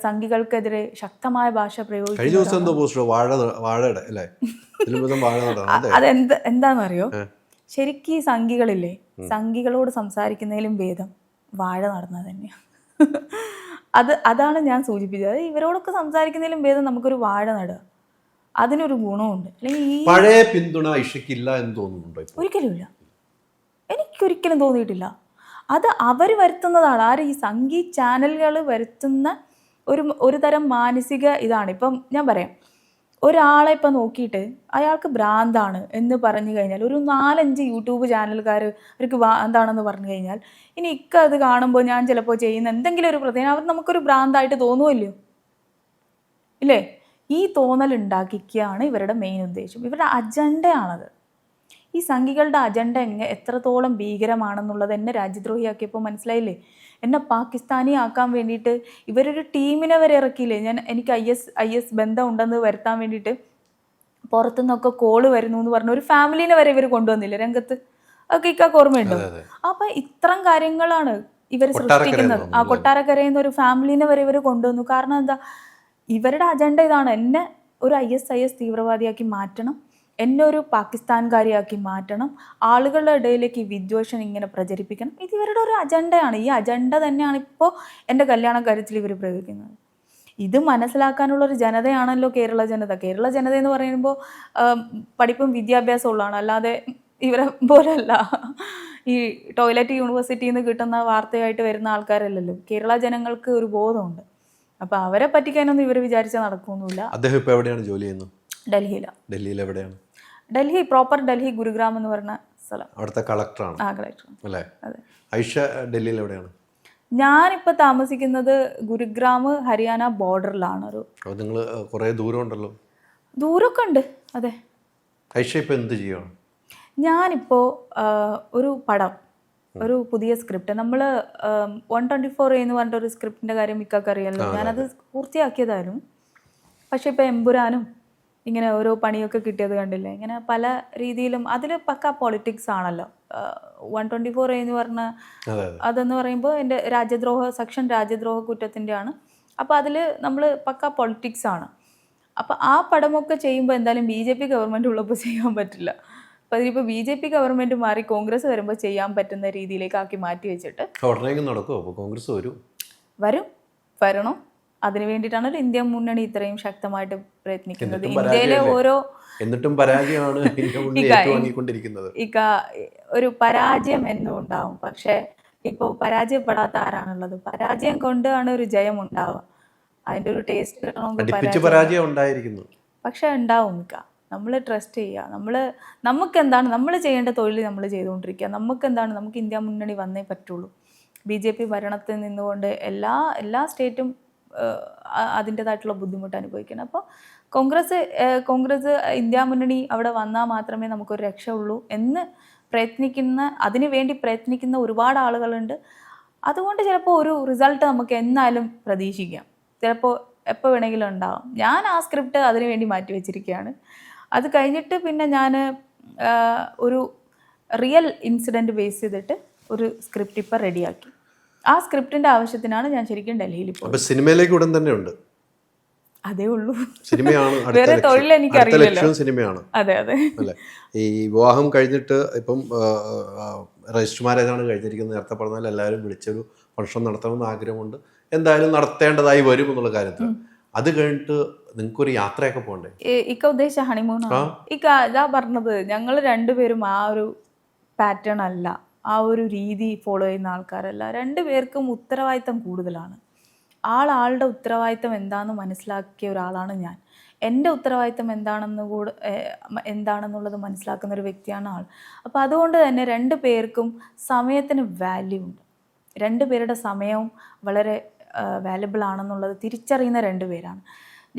സംഘികൾക്കെതിരെ ശക്തമായ ഭാഷ പ്രയോഗിക്കും. അതെന്താണെന്നറിയോ, ശരിക്കും ഈ സംഘികളില്ലേ, സംഘികളോട് സംസാരിക്കുന്നതിലും ഭേദം വാഴ നടന്നത് തന്നെയാണ്. അതാണ് ഞാൻ സൂചിപ്പിച്ചത്. ഇവരോടൊക്കെ സംസാരിക്കുന്നതിലും ഭേദം നമുക്കൊരു വാഴ നടുക, അതിനൊരു ഗുണമുണ്ട്. അല്ലെങ്കിൽ ഈ പഴയ പിന്തുണ ഇഷയ്ക്കില്ല എന്ന് തോന്നുന്നുണ്ടോ? ഒരിക്കലുമില്ല, എനിക്കൊരിക്കലും തോന്നിയിട്ടില്ല. അത് അവർ വരുത്തുന്നതാണ്. ആര്? ഈ സംഗീ ചാനലുകൾ വരുത്തുന്ന ഒരു തരം മാനസിക ഇതാണ്. ഇപ്പം ഞാൻ പറയാം, ഒരാളെ ഇപ്പം നോക്കിയിട്ട് അയാൾക്ക് ഭ്രാന്താണ് എന്ന് പറഞ്ഞു കഴിഞ്ഞാൽ ഒരു 4-5 യൂട്യൂബ് ചാനൽക്കാർ അവർക്ക് ഭ്രാന്താണെന്ന് പറഞ്ഞു കഴിഞ്ഞാൽ, ഇനി അത് കാണുമ്പോൾ ഞാൻ ചിലപ്പോൾ ചെയ്യുന്ന എന്തെങ്കിലും ഒരു പ്രത്യേകം അവർ നമുക്കൊരു ഭ്രാന്തായിട്ട് തോന്നുമല്ലോ, ഇല്ലേ? ഈ തോന്നൽ ഉണ്ടാക്കിക്കുകയാണ് ഇവരുടെ മെയിൻ ഉദ്ദേശം. ഇവരുടെ അജണ്ടയാണത്. ഈ സംഘികളുടെ അജണ്ട എത്രത്തോളം ഭീകരമാണെന്നുള്ളത് എന്നെ രാജ്യദ്രോഹിയാക്കിയപ്പോൾ മനസ്സിലായില്ലേ. എന്നെ പാകിസ്ഥാനി ആക്കാൻ വേണ്ടിയിട്ട് ഇവരൊരു ടീമിനെ വരെ ഇറക്കിയില്ലേ. എനിക്ക് IS ബന്ധം ഉണ്ടെന്ന് വരുത്താൻ വേണ്ടിയിട്ട് പുറത്തുനിന്നൊക്കെ കോള് വരുന്നു എന്ന് പറഞ്ഞ ഒരു ഫാമിലിനെ വരെ ഇവർ കൊണ്ടുവന്നില്ലേ രംഗത്ത്. അതൊക്കെ ഇക്കാക്ക് ഓർമ്മയുണ്ടോ? അപ്പം ഇത്തരം കാര്യങ്ങളാണ് ഇവർ സൃഷ്ടിക്കുന്നത്. ആ കൊട്ടാരക്കരയിൽ നിന്ന് ഒരു ഫാമിലിനെ വരെ ഇവർ കൊണ്ടുവന്നു. കാരണം എന്താ? ഇവരുടെ അജണ്ട ഇതാണ്, എന്നെ ഒരു IS തീവ്രവാദിയാക്കി മാറ്റണം, എന്നെ ഒരു പാകിസ്ഥാൻകാരിയാക്കി മാറ്റണം, ആളുകളുടെ ഇടയിലേക്ക് ഈ വിദ്വേഷം ഇങ്ങനെ പ്രചരിപ്പിക്കണം. ഇത് ഇവരുടെ ഒരു അജണ്ടയാണ്. ഈ അജണ്ട തന്നെയാണ് ഇപ്പോൾ എൻ്റെ കല്യാണ കാര്യത്തിൽ ഇവർ പ്രയോഗിക്കുന്നത്. ഇത് മനസ്സിലാക്കാനുള്ളൊരു ജനതയാണല്ലോ കേരള ജനത. കേരള ജനത എന്ന് പറയുമ്പോൾ പഠിപ്പും വിദ്യാഭ്യാസവും ഉള്ളതാണ്, അല്ലാതെ ഇവരെ പോലെയല്ല ഈ ടോയ്ലറ്റ് യൂണിവേഴ്സിറ്റിയിൽ നിന്ന് കിട്ടുന്ന വാർത്തയായിട്ട് വരുന്ന ആൾക്കാരല്ലല്ലോ. കേരള ജനങ്ങൾക്ക് ഒരു ബോധമുണ്ട്. അപ്പോൾ അവരെ പറ്റിക്കാനൊന്നും ഇവർ വിചാരിച്ചാൽ നടക്കുമൊന്നുമില്ല. അദ്ദേഹം ഇപ്പോൾ എവിടെയാണ് ജോലി ചെയ്യുന്നത്? ഡൽഹിയിലാണ്. ഡൽഹിയിൽ എവിടെയാണ്? ഡൽഹി പ്രോപ്പർ ഡൽഹി ഗുരുഗ്രാം എന്ന് പറഞ്ഞ സ്ഥലം. അവിടുത്തെ കളക്ടറാണ്? ആ, കളക്ടർ. അല്ലേ? അതെ. ഐഷ ഡൽഹിയിൽ എവിടെയാണ്? ഞാനിപ്പോൾ താമസിക്കുന്നത് ഗുരുഗ്രാം ഹരിയാന ബോർഡറിലാണ്. അപ്പോൾ നിങ്ങൾ കുറേ ദൂരം ഉണ്ടല്ലോ. ദൂരമൊക്കെ ഉണ്ട്, അതെ. ഐഷ ഇപ്പോൾ എന്ത് ചെയ്യുകയാണ്? ഞാനിപ്പോൾ ഒരു പടം, ഒരു പുതിയ സ്ക്രിപ്റ്റ്, നമ്മൾ 124A എന്ന് പറഞ്ഞിട്ടൊരു സ്ക്രിപ്റ്റിൻ്റെ കാര്യം മിക്കൊക്കെ അറിയാമല്ലോ. ഞാനത് പൂർത്തിയാക്കിയതായിരുന്നു. പക്ഷേ ഇപ്പോൾ എമ്പുരാനും ഇങ്ങനെ ഓരോ പണിയൊക്കെ കിട്ടിയത് കണ്ടില്ലേ. ഇങ്ങനെ പല രീതിയിലും അതിൽ പക്ക പൊളിറ്റിക്സ് ആണല്ലോ. 124A എന്ന് പറഞ്ഞ അതെന്ന് പറയുമ്പോൾ എൻ്റെ രാജ്യദ്രോഹ കുറ്റത്തിൻ്റെയാണ്. അപ്പോൾ അതിൽ നമ്മൾ പക്ക പൊളിറ്റിക്സ് ആണ്. അപ്പോൾ ആ പടമൊക്കെ ചെയ്യുമ്പോൾ എന്തായാലും BJP ഗവൺമെൻറ് ഉള്ളപ്പോൾ ചെയ്യാൻ പറ്റില്ല. അപ്പോൾ അതിനിപ്പോൾ BJP ഗവൺമെൻറ് മാറി കോൺഗ്രസ് വരുമ്പോൾ ചെയ്യാൻ പറ്റുന്ന രീതിയിലേക്ക് ആക്കി മാറ്റി വെച്ചിട്ട് നടക്കുമോ? അപ്പോൾ കോൺഗ്രസ് വരണം. അതിനു വേണ്ടിയിട്ടാണ് ഒരു ഇന്ത്യ മുന്നണി ഇത്രയും ശക്തമായിട്ട് പ്രയത്നിക്കുന്നത്. ഇന്ത്യയിലെ ഓരോ എന്നിട്ടും പരാജയമാണ് ഒരു പരാജയം എന്നും ഉണ്ടാവും. പക്ഷെ ഇപ്പോൾ പരാജയപ്പെടാത്ത ആരാണുള്ളത്? പരാജയം കൊണ്ടാണ് ഒരു ജയം ഉണ്ടാവുക. അതിൻ്റെ ഒരു ടേസ്റ്റ് കിട്ടണമെങ്കിൽ പരാജയം ഉണ്ടായിരിക്കുന്നു. പക്ഷെ ഉണ്ടാവും മിക്ക. നമ്മൾ ട്രസ്റ്റ് ചെയ്യുക. നമുക്കെന്താണ് നമ്മൾ ചെയ്യേണ്ട തൊഴിൽ നമ്മൾ ചെയ്തുകൊണ്ടിരിക്കുക. നമുക്ക് ഇന്ത്യ മുന്നണി വന്നേ പറ്റുള്ളൂ. BJP ഭരണത്തിൽ നിന്നുകൊണ്ട് എല്ലാ സ്റ്റേറ്റും അതിൻ്റെതായിട്ടുള്ള ബുദ്ധിമുട്ട് അനുഭവിക്കണം. അപ്പോൾ കോൺഗ്രസ് ഇന്ത്യ മുന്നണി അവിടെ വന്നാൽ മാത്രമേ നമുക്കൊരു രക്ഷയുള്ളൂ എന്ന് അതിനു വേണ്ടി പ്രയത്നിക്കുന്ന ഒരുപാട് ആളുകളുണ്ട്. അതുകൊണ്ട് ചിലപ്പോൾ ഒരു റിസൾട്ട് നമുക്ക് എന്നാലും പ്രതീക്ഷിക്കാം. ചിലപ്പോൾ എപ്പോൾ വേണമെങ്കിലും ഉണ്ടാവും. ഞാൻ ആ സ്ക്രിപ്റ്റ് അതിനു വേണ്ടി മാറ്റി വെച്ചിരിക്കുകയാണ്. അത് കഴിഞ്ഞിട്ട് പിന്നെ ഞാൻ ഒരു റിയൽ ഇൻസിഡൻറ്റ് ബേസ് ചെയ്തിട്ട് ഒരു സ്ക്രിപ്റ്റ് ഇപ്പോൾ റെഡിയാക്കി. ആ സ്ക്രിപ്റ്റിൻ്റെ ആവശ്യത്തിനാണ് ഞാൻ ശരിക്കും ഡൽഹിയിൽ പോയത്. സിനിമയിലേക്ക് ഉടൻ തന്നെ ഉണ്ട്. അതേ ഉള്ളൂ. സിനിമയാണ് വേറെ തൊഴിൽ എനിക്കറിയില്ലല്ലോ. സിനിമയാണ്. അതെ അതെ. അല്ലേ? ഈ വിവാഹം കഴിഞ്ഞിട്ട് ഇപ്പം രജിസ്റ്റർ മാരേജാണ് കഴിഞ്ഞിരിക്കുന്നത്. നേരത്തെ പറഞ്ഞാൽ എല്ലാവരും വിളിച്ചൊരു ഫംഗ്ഷൻ നടത്തണമെന്ന് ആഗ്രഹമുണ്ട്. എന്തായാലും നടത്തേണ്ടതായി വരും എന്നുള്ള കാര്യത്തിൽ. അത് കഴിഞ്ഞിട്ട് നിങ്ങൾക്കൊരു യാത്രയൊക്കെ പോകണ്ടേ? ഉദ്ദേശിച്ച ഹണിമൂണാണ്. ഇതാ പറഞ്ഞത്, ഞങ്ങൾ രണ്ടുപേരും ആ ഒരു പാറ്റേൺ അല്ല, ആ ഒരു രീതി ഫോളോ ചെയ്യുന്ന ആൾക്കാരല്ല. രണ്ടുപേർക്കും ഉത്തരവാദിത്തം കൂടുതലാണ്. ആളുടെ ഉത്തരവാദിത്തം എന്താണെന്ന് മനസ്സിലാക്കിയ ഒരാളാണ് ഞാൻ. എൻ്റെ ഉത്തരവാദിത്തം എന്താണെന്നുള്ളത് മനസ്സിലാക്കുന്ന ഒരു വ്യക്തിയാണ് ആൾ. അപ്പോൾ അതുകൊണ്ട് തന്നെ രണ്ടു പേർക്കും സമയത്തിന് വാല്യൂ ഉണ്ട്. രണ്ടുപേരുടെ സമയവും വളരെ വാല്യബിൾ ആണെന്നുള്ളത് തിരിച്ചറിയുന്ന രണ്ടുപേരാണ്.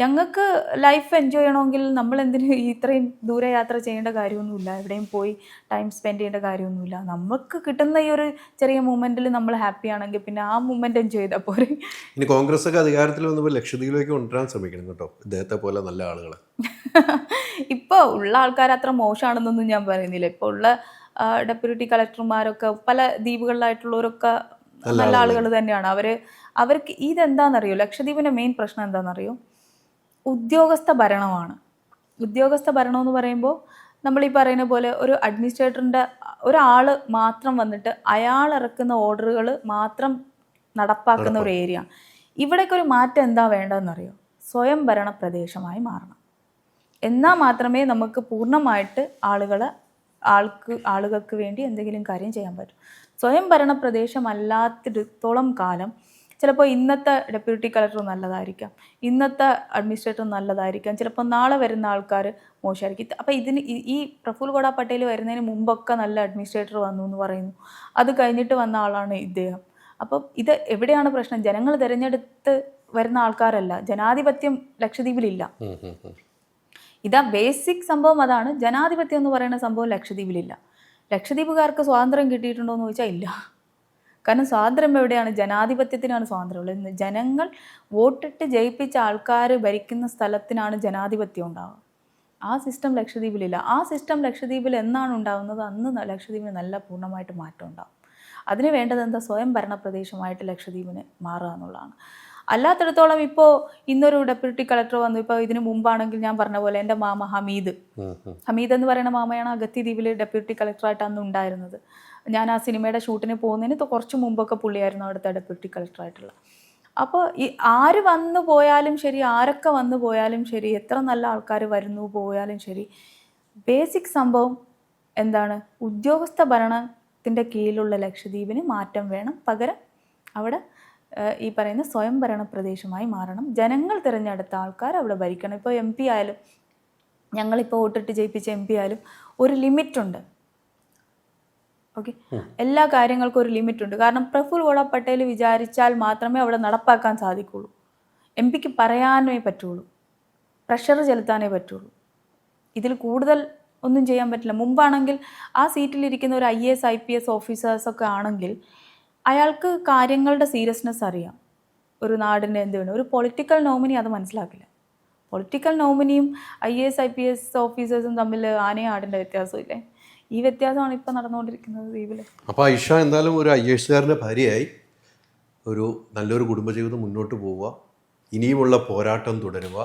ഞങ്ങൾക്ക് ലൈഫ് എൻജോയ് ചെയ്യണമെങ്കിൽ നമ്മൾ എന്തിന് ഇത്രയും ദൂരെ യാത്ര ചെയ്യേണ്ട കാര്യമൊന്നുമില്ല, എവിടെയും പോയി ടൈം സ്പെൻഡ് ചെയ്യേണ്ട കാര്യമൊന്നുമില്ല. നമുക്ക് കിട്ടുന്ന ഈ ഒരു ചെറിയ മൂമെൻറ്റിൽ നമ്മൾ ഹാപ്പി ആണെങ്കിൽ പിന്നെ ആ മൂമെൻറ്റ് എൻജോയ് ചെയ്താൽ പോരെ. ഇനി കോൺഗ്രസ് ഒക്കെ അധികാരത്തിൽ വന്നപ്പോൾ ലക്ഷദ്വീപിലേക്ക് കൊണ്ടുവരാൻ ശ്രമിക്കണം കേട്ടോ, ഇദ്ദേഹത്തെ പോലെ നല്ല ആളുകളെ. ഇപ്പോൾ ഉള്ള ആൾക്കാർ അത്ര മോശമാണെന്നൊന്നും ഞാൻ പറയുന്നില്ല. ഇപ്പോൾ ഉള്ള ഡെപ്യൂട്ടി കളക്ടർമാരൊക്കെ പല ദ്വീപുകളിലായിട്ടുള്ളവരൊക്കെ നല്ല ആളുകൾ തന്നെയാണ്. അവർക്ക് ഇതെന്താണെന്നറിയോ, ലക്ഷദ്വീപിൻ്റെ മെയിൻ പ്രശ്നം എന്താണെന്നറിയോ, ഉദ്യോഗസ്ഥ ഭരണമാണ്. ഉദ്യോഗസ്ഥ ഭരണം എന്ന് പറയുമ്പോൾ നമ്മൾ ഈ പറയുന്ന പോലെ ഒരു അഡ്മിനിസ്ട്രേറ്ററിൻ്റെ ഒരാൾ മാത്രം വന്നിട്ട് അയാൾ ഇറക്കുന്ന ഓർഡറുകൾ മാത്രം നടപ്പാക്കുന്ന ഒരു ഏരിയ. ഇവിടേക്ക് ഒരു മാറ്റം എന്താ വേണ്ടതെന്നറിയോ, സ്വയം ഭരണ പ്രദേശമായി മാറണം. എന്നാൽ മാത്രമേ നമുക്ക് പൂർണ്ണമായിട്ട് ആളുകൾക്ക് വേണ്ടി എന്തെങ്കിലും കാര്യം ചെയ്യാൻ പറ്റും. സ്വയം ഭരണ പ്രദേശമല്ലാത്തിടത്തോളം കാലം ചിലപ്പോൾ ഇന്നത്തെ ഡെപ്യൂട്ടി കളക്ടർ നല്ലതായിരിക്കാം, ഇന്നത്തെ അഡ്മിനിസ്ട്രേറ്റർ നല്ലതായിരിക്കാം, ചിലപ്പോൾ നാളെ വരുന്ന ആൾക്കാർ മോശമായിരിക്കും. അപ്പോൾ ഈ പ്രഫുൽ ഗോഡ പട്ടേൽ വരുന്നതിന് മുമ്പൊക്കെ നല്ല അഡ്മിനിസ്ട്രേറ്റർ വന്നു എന്ന് പറയുന്നു, അത് കഴിഞ്ഞിട്ട് വന്ന ആളാണ് ഇദ്ദേഹം. അപ്പം ഇത് എവിടെയാണ് പ്രശ്നം? ജനങ്ങൾ തിരഞ്ഞെടുത്ത് വരുന്ന ആൾക്കാരല്ല, ജനാധിപത്യം ലക്ഷദ്വീപിലില്ല. ഇതാ ബേസിക് സംഭവം, അതാണ് ജനാധിപത്യം എന്ന് പറയുന്ന സംഭവം ലക്ഷദ്വീപിലില്ല. ലക്ഷദ്വീപുകാർക്ക് സ്വാതന്ത്ര്യം കിട്ടിയിട്ടുണ്ടോ എന്ന് ചോദിച്ചാൽ ഇല്ല. കാരണം സ്വാതന്ത്ര്യം എവിടെയാണ്? ജനാധിപത്യത്തിനാണ് സ്വാതന്ത്ര്യമുള്ളത്. ജനങ്ങൾ വോട്ടിട്ട് ജയിപ്പിച്ച ആൾക്കാർ ഭരിക്കുന്ന സ്ഥലത്തിനാണ് ജനാധിപത്യം ഉണ്ടാവുക. ആ സിസ്റ്റം ലക്ഷദ്വീപിലില്ല. ആ സിസ്റ്റം ലക്ഷദ്വീപിൽ എന്നാണ് ഉണ്ടാകുന്നത്, അന്ന് ലക്ഷദ്വീപിന് നല്ല പൂർണ്ണമായിട്ട് മാറ്റം ഉണ്ടാകും. അതിന് വേണ്ടത് എന്താ? സ്വയം ഭരണ പ്രദേശമായിട്ട് ലക്ഷദ്വീപിന് മാറുക എന്നുള്ളതാണ്. അല്ലാത്തിടത്തോളം ഇപ്പോൾ ഇന്നൊരു ഡെപ്യൂട്ടി കളക്ടർ വന്നു. ഇപ്പോൾ ഇതിന് മുമ്പാണെങ്കിൽ ഞാൻ പറഞ്ഞ പോലെ എൻ്റെ മാമ ഹമീദ് എന്ന് പറയുന്ന മാമയാണ് അഗത്തി ദ്വീപിൽ ഡെപ്യൂട്ടി കളക്ടറായിട്ട് അന്ന് ഉണ്ടായിരുന്നത്. ഞാൻ ആ സിനിമയുടെ ഷൂട്ടിന് പോകുന്നതിന് കുറച്ച് മുമ്പൊക്കെ പുള്ളിയായിരുന്നു അവിടുത്തെ ഡെപ്യൂട്ടി കളക്ടറായിട്ടുള്ള. അപ്പോൾ ഈ ആര് വന്നു പോയാലും ശരി, ആരൊക്കെ വന്നു പോയാലും ശരി, എത്ര നല്ല ആൾക്കാർ വരുന്നു പോയാലും ശരി, ബേസിക് സംഭവം എന്താണ്? ഉദ്യോഗസ്ഥ ഭരണത്തിൻ്റെ കീഴിലുള്ള ലക്ഷദ്വീപിന് മാറ്റം വേണം. പകരം അവിടെ ഈ പറയുന്ന സ്വയം ഭരണ പ്രദേശമായി മാറണം. ജനങ്ങൾ തിരഞ്ഞെടുത്ത ആൾക്കാർ അവിടെ ഭരിക്കണം. ഇപ്പോൾ MP ആയാലും, ഞങ്ങളിപ്പോൾ വോട്ടിട്ട് ജയിപ്പിച്ച MP ആയാലും ഒരു ലിമിറ്റുണ്ട്. ഓക്കെ, എല്ലാ കാര്യങ്ങൾക്കും ഒരു ലിമിറ്റുണ്ട്. കാരണം പ്രഫുൽ ഗോഡ പട്ടേൽ വിചാരിച്ചാൽ മാത്രമേ അവിടെ നടപ്പാക്കാൻ സാധിക്കുള്ളൂ. MP പറയാനേ പറ്റുള്ളൂ, പ്രഷർ ചെലുത്താനേ പറ്റുള്ളൂ. ഇതിൽ കൂടുതൽ ഒന്നും ചെയ്യാൻ പറ്റില്ല. മുമ്പാണെങ്കിൽ ആ സീറ്റിലിരിക്കുന്ന ഒരു IAS IPS ഓഫീസേഴ്സൊക്കെ ആണെങ്കിൽ അയാൾക്ക് കാര്യങ്ങളുടെ സീരിയസ്നെസ് അറിയാം. ഒരു നാടിന് എന്ത് വേണം. ഒരു പൊളിറ്റിക്കൽ നോമിനി അത് മനസ്സിലാക്കില്ല. പൊളിറ്റിക്കൽ നോമിനിയും IAS IPS ഓഫീസേഴ്സും തമ്മിൽ ആനയും ആടിൻ്റെ വ്യത്യാസമില്ലേ? ഈ വ്യത്യാസമാണ് ഇപ്പോൾ നടന്നുകൊണ്ടിരിക്കുന്നത് ദ്വീപിൽ. അപ്പോൾ ഐഷ എന്തായാലും ഒരു IAS-കാരൻ്റെ ഭാര്യയായി ഒരു നല്ലൊരു കുടുംബജീവിതം മുന്നോട്ട് പോവുക, ഇനിയുമുള്ള പോരാട്ടം തുടരുക.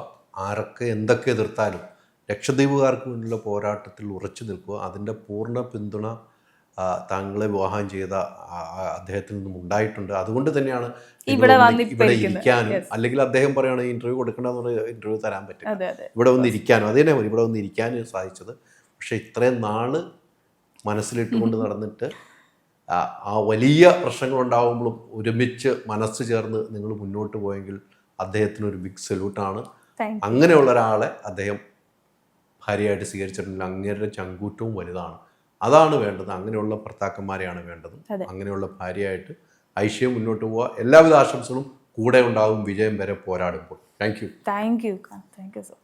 ആരൊക്കെ എന്തൊക്കെ എതിർത്താലും ലക്ഷദ്വീപുകാർക്ക് മുന്നിലുള്ള പോരാട്ടത്തിൽ ഉറച്ചു നിൽക്കുക. അതിൻ്റെ പൂർണ്ണ പിന്തുണ താങ്കളെ വിവാഹം ചെയ്ത അദ്ദേഹത്തിൽ നിന്നും ഉണ്ടായിട്ടുണ്ട്. അതുകൊണ്ട് തന്നെയാണ് ഇവിടെ ഇരിക്കാനും, അല്ലെങ്കിൽ അദ്ദേഹം പറയുകയാണ് ഇൻ്റർവ്യൂ കൊടുക്കേണ്ടെന്ന് പറഞ്ഞാൽ ഇൻ്റർവ്യൂ തരാൻ പറ്റും, ഇവിടെ വന്ന് ഇരിക്കാനും അതേ മതി, ഇവിടെ വന്ന് ഇരിക്കാനും സാധിച്ചത്. പക്ഷേ ഇത്രയും നാൾ മനസ്സിലിട്ടുകൊണ്ട് നടന്നിട്ട് ആ വലിയ പ്രശ്നങ്ങളുണ്ടാകുമ്പോഴും ഒരുമിച്ച് മനസ്സ് ചേർന്ന് നിങ്ങൾ മുന്നോട്ട് പോയെങ്കിൽ അദ്ദേഹത്തിനൊരു ബിഗ് സല്യൂട്ടാണ്. അങ്ങനെയുള്ള ഒരാളെ അദ്ദേഹം ഭാര്യയായിട്ട് സ്വീകരിച്ചിട്ടുണ്ടെങ്കിൽ അങ്ങേരുടെ ചങ്കൂറ്റവും വലുതാണ്. അതാണ് വേണ്ടത്. അങ്ങനെയുള്ള ഭർത്താക്കന്മാരെയാണ് വേണ്ടത്. അങ്ങനെയുള്ള ഭാര്യയായിട്ട് ഐഷയും മുന്നോട്ട് പോവുക. എല്ലാവിധ ആശംസകളും കൂടെ ഉണ്ടാവും വിജയം വരെ പോരാടുമ്പോൾ. Thank you. Thank you sir.